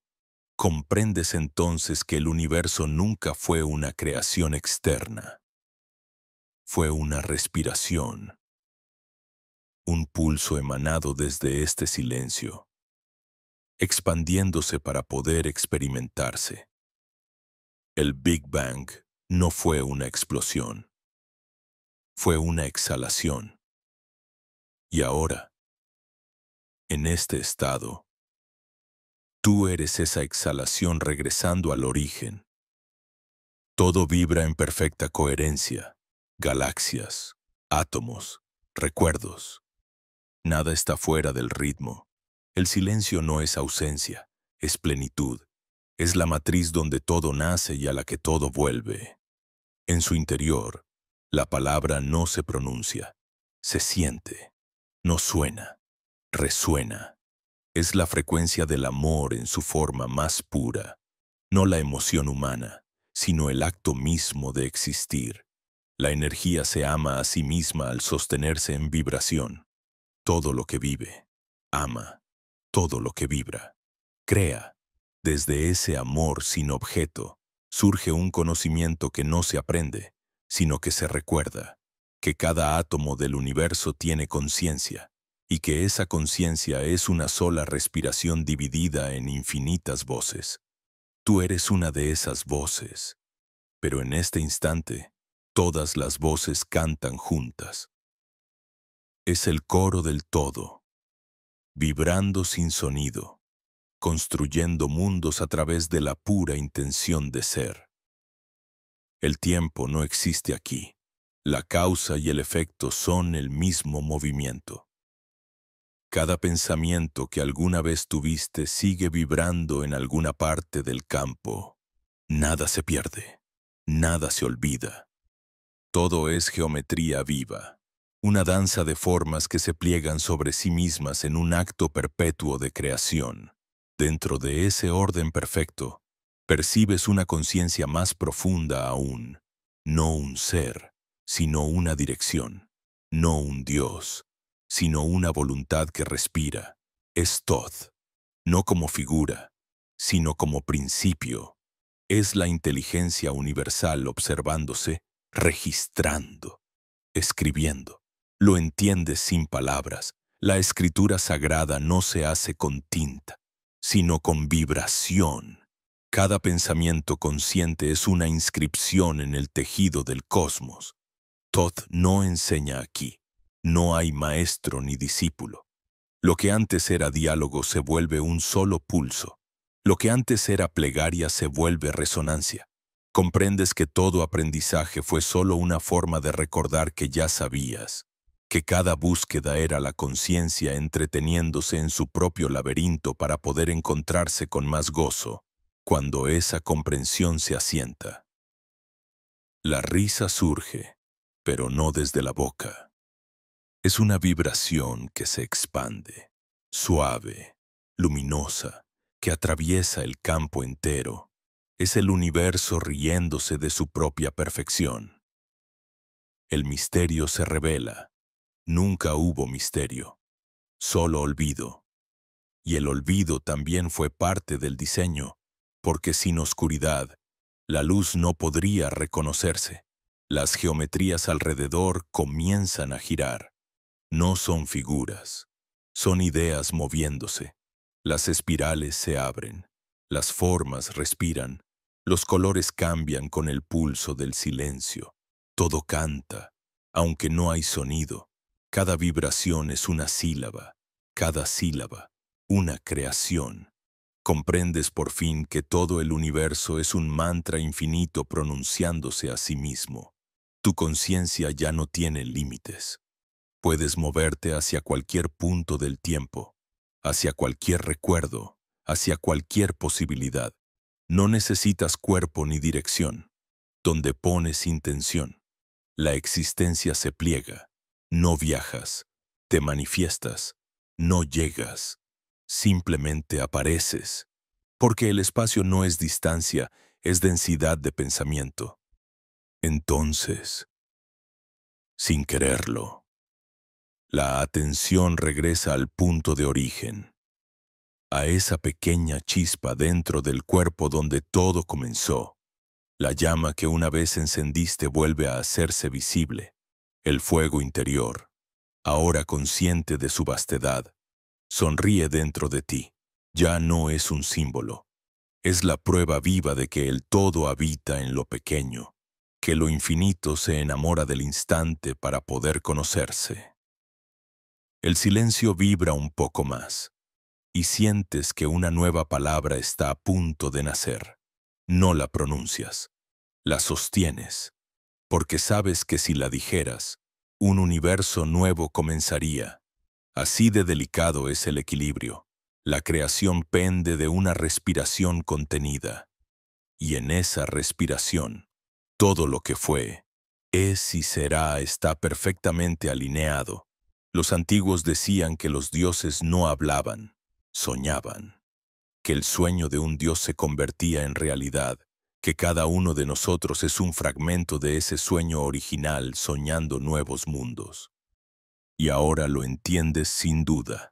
Comprendes entonces que el universo nunca fue una creación externa. Fue una respiración, un pulso emanado desde este silencio, expandiéndose para poder experimentarse. El Big Bang no fue una explosión, fue una exhalación. Y ahora, en este estado, tú eres esa exhalación regresando al origen. Todo vibra en perfecta coherencia, galaxias, átomos, recuerdos. Nada está fuera del ritmo. El silencio no es ausencia, es plenitud. Es la matriz donde todo nace y a la que todo vuelve. En su interior, la palabra no se pronuncia, se siente, no suena, resuena. Es la frecuencia del amor en su forma más pura, no la emoción humana, sino el acto mismo de existir. La energía se ama a sí misma al sostenerse en vibración. Todo lo que vive, ama, todo lo que vibra, crea. Desde ese amor sin objeto, surge un conocimiento que no se aprende, sino que se recuerda, que cada átomo del universo tiene conciencia, y que esa conciencia es una sola respiración dividida en infinitas voces. Tú eres una de esas voces, pero en este instante, todas las voces cantan juntas. Es el coro del todo, vibrando sin sonido, construyendo mundos a través de la pura intención de ser. El tiempo no existe aquí. La causa y el efecto son el mismo movimiento. Cada pensamiento que alguna vez tuviste sigue vibrando en alguna parte del campo. Nada se pierde, nada se olvida. Todo es geometría viva, una danza de formas que se pliegan sobre sí mismas en un acto perpetuo de creación. Dentro de ese orden perfecto, percibes una conciencia más profunda aún, no un ser, sino una dirección, no un Dios, sino una voluntad que respira. Es Thoth, no como figura, sino como principio. Es la inteligencia universal observándose, registrando, escribiendo. Lo entiendes sin palabras. La escritura sagrada no se hace con tinta, sino con vibración. Cada pensamiento consciente es una inscripción en el tejido del cosmos. Thoth no enseña aquí. No hay maestro ni discípulo. Lo que antes era diálogo se vuelve un solo pulso. Lo que antes era plegaria se vuelve resonancia. Comprendes que todo aprendizaje fue solo una forma de recordar que ya sabías, que cada búsqueda era la conciencia entreteniéndose en su propio laberinto para poder encontrarse con más gozo, cuando esa comprensión se asienta. La risa surge, pero no desde la boca. Es una vibración que se expande, suave, luminosa, que atraviesa el campo entero. Es el universo riéndose de su propia perfección. El misterio se revela. Nunca hubo misterio, solo olvido. Y el olvido también fue parte del diseño, porque sin oscuridad, la luz no podría reconocerse. Las geometrías alrededor comienzan a girar. No son figuras, son ideas moviéndose. Las espirales se abren, las formas respiran, los colores cambian con el pulso del silencio. Todo canta, aunque no hay sonido. Cada vibración es una sílaba, cada sílaba, una creación. Comprendes por fin que todo el universo es un mantra infinito pronunciándose a sí mismo. Tu conciencia ya no tiene límites. Puedes moverte hacia cualquier punto del tiempo, hacia cualquier recuerdo, hacia cualquier posibilidad. No necesitas cuerpo ni dirección. Donde pones intención, la existencia se pliega. No viajas, te manifiestas, no llegas. Simplemente apareces. Porque el espacio no es distancia, es densidad de pensamiento. Entonces, sin quererlo, la atención regresa al punto de origen, a esa pequeña chispa dentro del cuerpo donde todo comenzó. La llama que una vez encendiste vuelve a hacerse visible. El fuego interior, ahora consciente de su vastedad, sonríe dentro de ti. Ya no es un símbolo. Es la prueba viva de que el todo habita en lo pequeño, que lo infinito se enamora del instante para poder conocerse. El silencio vibra un poco más, y sientes que una nueva palabra está a punto de nacer. No la pronuncias, la sostienes, porque sabes que si la dijeras, un universo nuevo comenzaría. Así de delicado es el equilibrio. La creación pende de una respiración contenida, y en esa respiración, todo lo que fue, es y será está perfectamente alineado. Los antiguos decían que los dioses no hablaban, soñaban, que el sueño de un dios se convertía en realidad, que cada uno de nosotros es un fragmento de ese sueño original soñando nuevos mundos. Y ahora lo entiendes sin duda.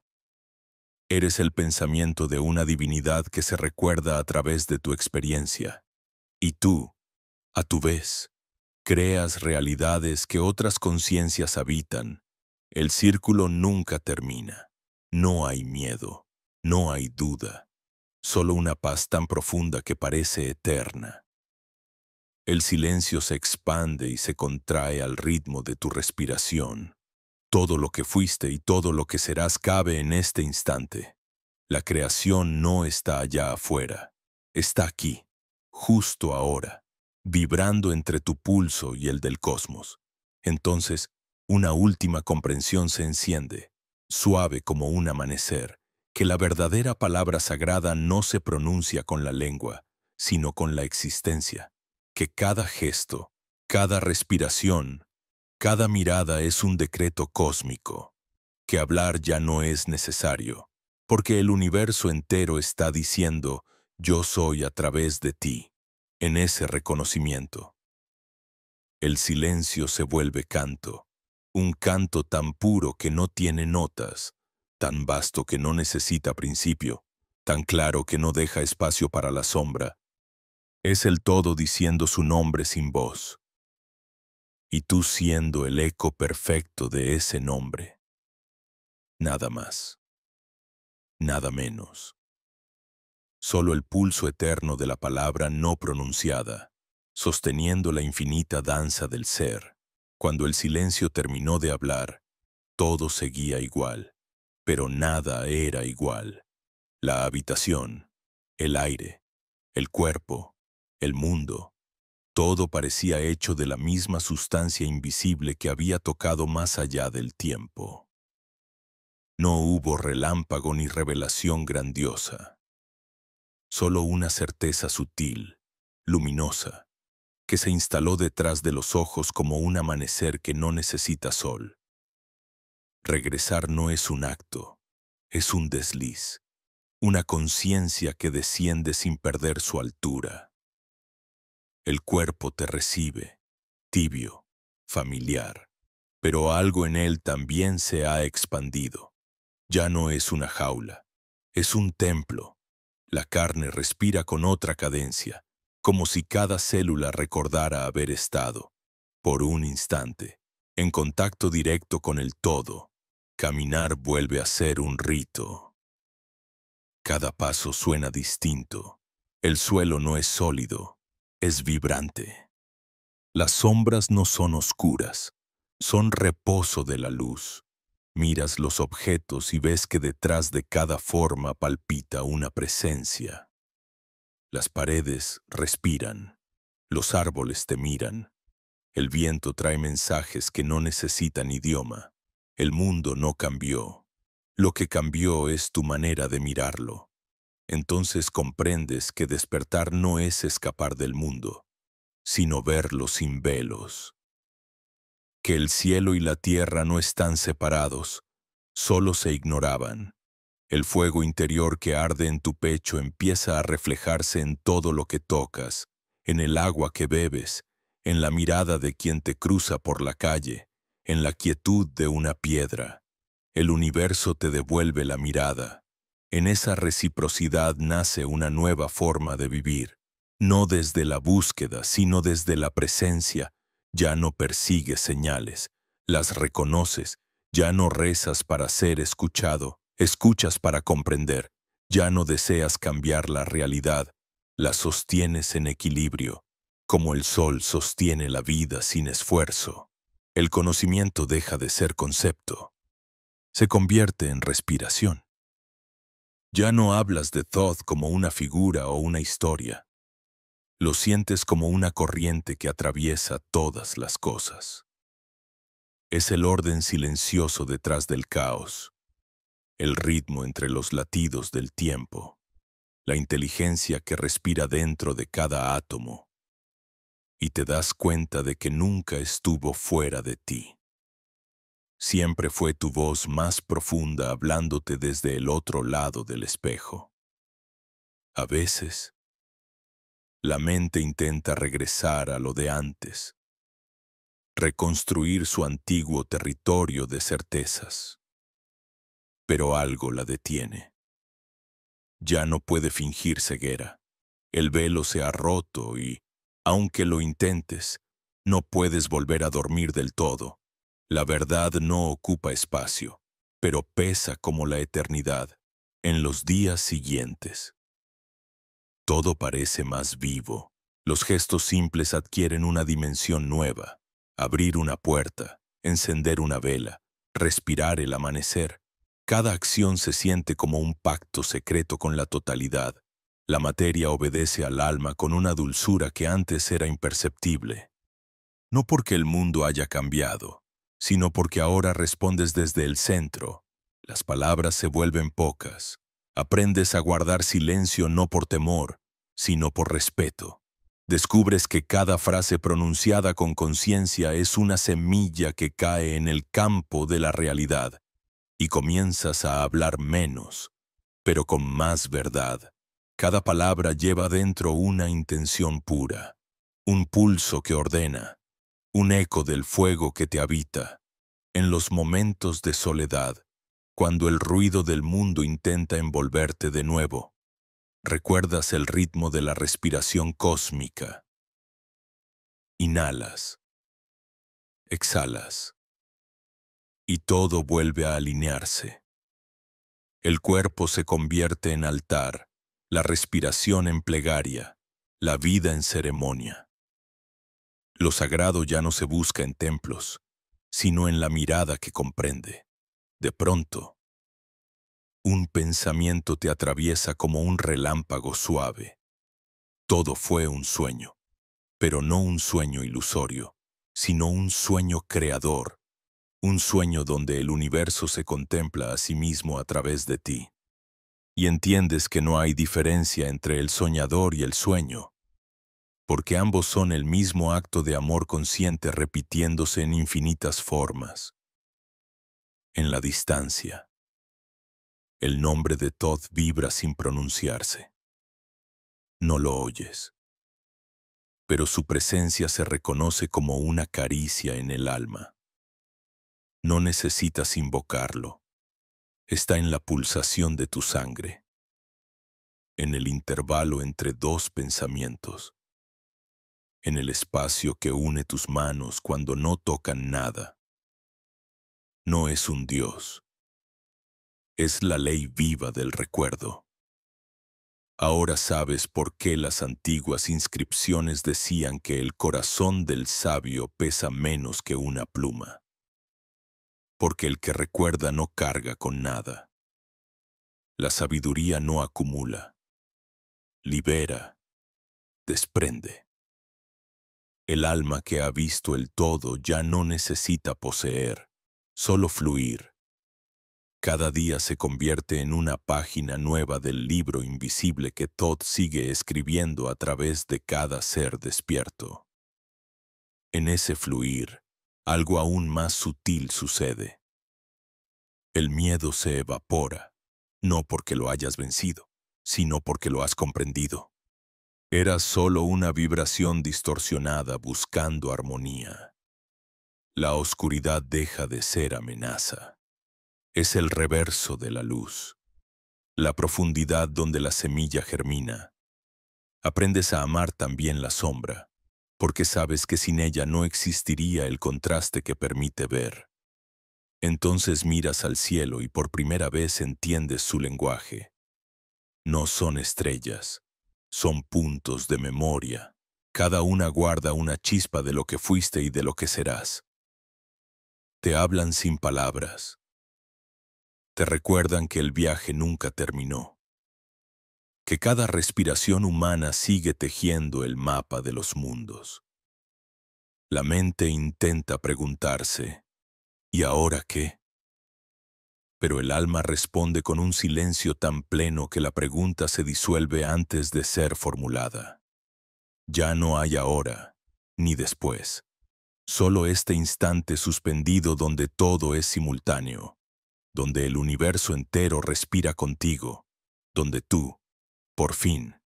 Eres el pensamiento de una divinidad que se recuerda a través de tu experiencia. Y tú, a tu vez, creas realidades que otras conciencias habitan, El círculo nunca termina. No hay miedo, no hay duda, solo una paz tan profunda que parece eterna. El silencio se expande y se contrae al ritmo de tu respiración. Todo lo que fuiste y todo lo que serás cabe en este instante. La creación no está allá afuera, está aquí, justo ahora, vibrando entre tu pulso y el del cosmos. Entonces, una última comprensión se enciende, suave como un amanecer, que la verdadera palabra sagrada no se pronuncia con la lengua, sino con la existencia, que cada gesto, cada respiración, cada mirada es un decreto cósmico, que hablar ya no es necesario, porque el universo entero está diciendo, yo soy a través de ti, en ese reconocimiento. El silencio se vuelve canto, un canto tan puro que no tiene notas, tan vasto que no necesita principio, tan claro que no deja espacio para la sombra. Es el todo diciendo su nombre sin voz, y tú siendo el eco perfecto de ese nombre. Nada más, nada menos. Solo el pulso eterno de la palabra no pronunciada, sosteniendo la infinita danza del ser. Cuando el silencio terminó de hablar, todo seguía igual, pero nada era igual. La habitación, el aire, el cuerpo, el mundo, todo parecía hecho de la misma sustancia invisible que había tocado más allá del tiempo. No hubo relámpago ni revelación grandiosa. Solo una certeza sutil, luminosa, que se instaló detrás de los ojos como un amanecer que no necesita sol. Regresar no es un acto, es un desliz, una conciencia que desciende sin perder su altura. El cuerpo te recibe, tibio, familiar, pero algo en él también se ha expandido. Ya no es una jaula, es un templo. La carne respira con otra cadencia, como si cada célula recordara haber estado, por un instante, en contacto directo con el todo. Caminar vuelve a ser un rito. Cada paso suena distinto. El suelo no es sólido, es vibrante. Las sombras no son oscuras, son reposo de la luz. Miras los objetos y ves que detrás de cada forma palpita una presencia. Las paredes respiran, los árboles te miran, el viento trae mensajes que no necesitan idioma. El mundo no cambió, lo que cambió es tu manera de mirarlo. Entonces comprendes que despertar no es escapar del mundo, sino verlo sin velos. Que el cielo y la tierra no están separados, solo se ignoraban. El fuego interior que arde en tu pecho empieza a reflejarse en todo lo que tocas, en el agua que bebes, en la mirada de quien te cruza por la calle, en la quietud de una piedra. El universo te devuelve la mirada. En esa reciprocidad nace una nueva forma de vivir. No desde la búsqueda, sino desde la presencia. Ya no persigues señales, las reconoces. Ya no rezas para ser escuchado, escuchas para comprender. Ya no deseas cambiar la realidad, la sostienes en equilibrio, como el sol sostiene la vida sin esfuerzo. El conocimiento deja de ser concepto, se convierte en respiración. Ya no hablas de Thoth como una figura o una historia. Lo sientes como una corriente que atraviesa todas las cosas. Es el orden silencioso detrás del caos, el ritmo entre los latidos del tiempo, la inteligencia que respira dentro de cada átomo, y te das cuenta de que nunca estuvo fuera de ti. Siempre fue tu voz más profunda hablándote desde el otro lado del espejo. A veces, la mente intenta regresar a lo de antes, reconstruir su antiguo territorio de certezas, pero algo la detiene. Ya no puede fingir ceguera. El velo se ha roto y, aunque lo intentes, no puedes volver a dormir del todo. La verdad no ocupa espacio, pero pesa como la eternidad en los días siguientes. Todo parece más vivo. Los gestos simples adquieren una dimensión nueva. Abrir una puerta, encender una vela, respirar el amanecer. Cada acción se siente como un pacto secreto con la totalidad. La materia obedece al alma con una dulzura que antes era imperceptible. No porque el mundo haya cambiado, sino porque ahora respondes desde el centro. Las palabras se vuelven pocas. Aprendes a guardar silencio no por temor, sino por respeto. Descubres que cada frase pronunciada con conciencia es una semilla que cae en el campo de la realidad y comienzas a hablar menos, pero con más verdad. Cada palabra lleva dentro una intención pura, un pulso que ordena, un eco del fuego que te habita. En los momentos de soledad, cuando el ruido del mundo intenta envolverte de nuevo, recuerdas el ritmo de la respiración cósmica. Inhalas, exhalas, y todo vuelve a alinearse. El cuerpo se convierte en altar, la respiración en plegaria, la vida en ceremonia. Lo sagrado ya no se busca en templos, sino en la mirada que comprende. De pronto, un pensamiento te atraviesa como un relámpago suave. Todo fue un sueño, pero no un sueño ilusorio, sino un sueño creador, un sueño donde el universo se contempla a sí mismo a través de ti. Y entiendes que no hay diferencia entre el soñador y el sueño, porque ambos son el mismo acto de amor consciente repitiéndose en infinitas formas. En la distancia, el nombre de Thoth vibra sin pronunciarse. No lo oyes, pero su presencia se reconoce como una caricia en el alma. No necesitas invocarlo. Está en la pulsación de tu sangre, en el intervalo entre dos pensamientos, en el espacio que une tus manos cuando no tocan nada. No es un dios, es la ley viva del recuerdo. Ahora sabes por qué las antiguas inscripciones decían que el corazón del sabio pesa menos que una pluma. Porque el que recuerda no carga con nada. La sabiduría no acumula, libera, desprende. El alma que ha visto el todo ya no necesita poseer, solo fluir. Cada día se convierte en una página nueva del libro invisible que Thoth sigue escribiendo a través de cada ser despierto. En ese fluir, algo aún más sutil sucede. El miedo se evapora, no porque lo hayas vencido, sino porque lo has comprendido. Era solo una vibración distorsionada buscando armonía. La oscuridad deja de ser amenaza. Es el reverso de la luz, la profundidad donde la semilla germina. Aprendes a amar también la sombra, porque sabes que sin ella no existiría el contraste que permite ver. Entonces miras al cielo y por primera vez entiendes su lenguaje. No son estrellas, son puntos de memoria. Cada una guarda una chispa de lo que fuiste y de lo que serás. Te hablan sin palabras. Te recuerdan que el viaje nunca terminó, que cada respiración humana sigue tejiendo el mapa de los mundos. La mente intenta preguntarse, ¿y ahora qué? Pero el alma responde con un silencio tan pleno que la pregunta se disuelve antes de ser formulada. Ya no hay ahora, ni después, solo este instante suspendido donde todo es simultáneo, donde el universo entero respira contigo, donde tú, por fin,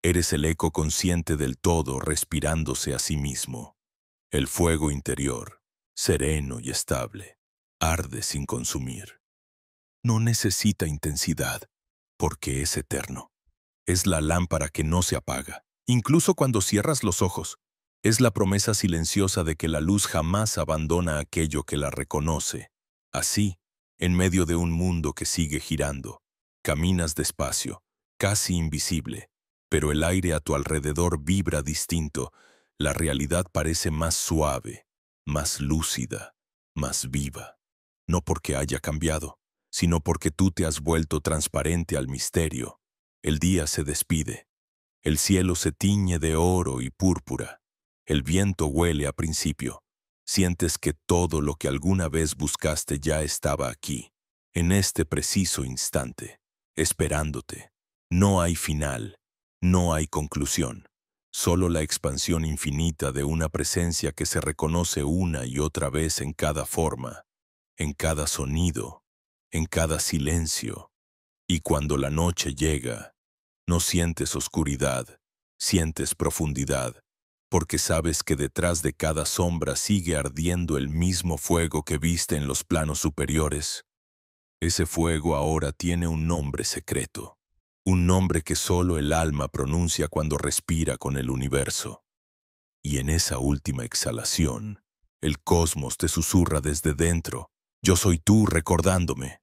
eres el eco consciente del todo respirándose a sí mismo. El fuego interior, sereno y estable, arde sin consumir. No necesita intensidad, porque es eterno. Es la lámpara que no se apaga, incluso cuando cierras los ojos. Es la promesa silenciosa de que la luz jamás abandona aquello que la reconoce. Así, en medio de un mundo que sigue girando, caminas despacio, casi invisible, pero el aire a tu alrededor vibra distinto, la realidad parece más suave, más lúcida, más viva. No porque haya cambiado, sino porque tú te has vuelto transparente al misterio. El día se despide, el cielo se tiñe de oro y púrpura, el viento huele a principio. Sientes que todo lo que alguna vez buscaste ya estaba aquí, en este preciso instante, esperándote. No hay final, no hay conclusión, solo la expansión infinita de una presencia que se reconoce una y otra vez en cada forma, en cada sonido, en cada silencio. Y cuando la noche llega, no sientes oscuridad, sientes profundidad, porque sabes que detrás de cada sombra sigue ardiendo el mismo fuego que viste en los planos superiores. Ese fuego ahora tiene un nombre secreto, un nombre que solo el alma pronuncia cuando respira con el universo. Y en esa última exhalación, el cosmos te susurra desde dentro: yo soy tú recordándome.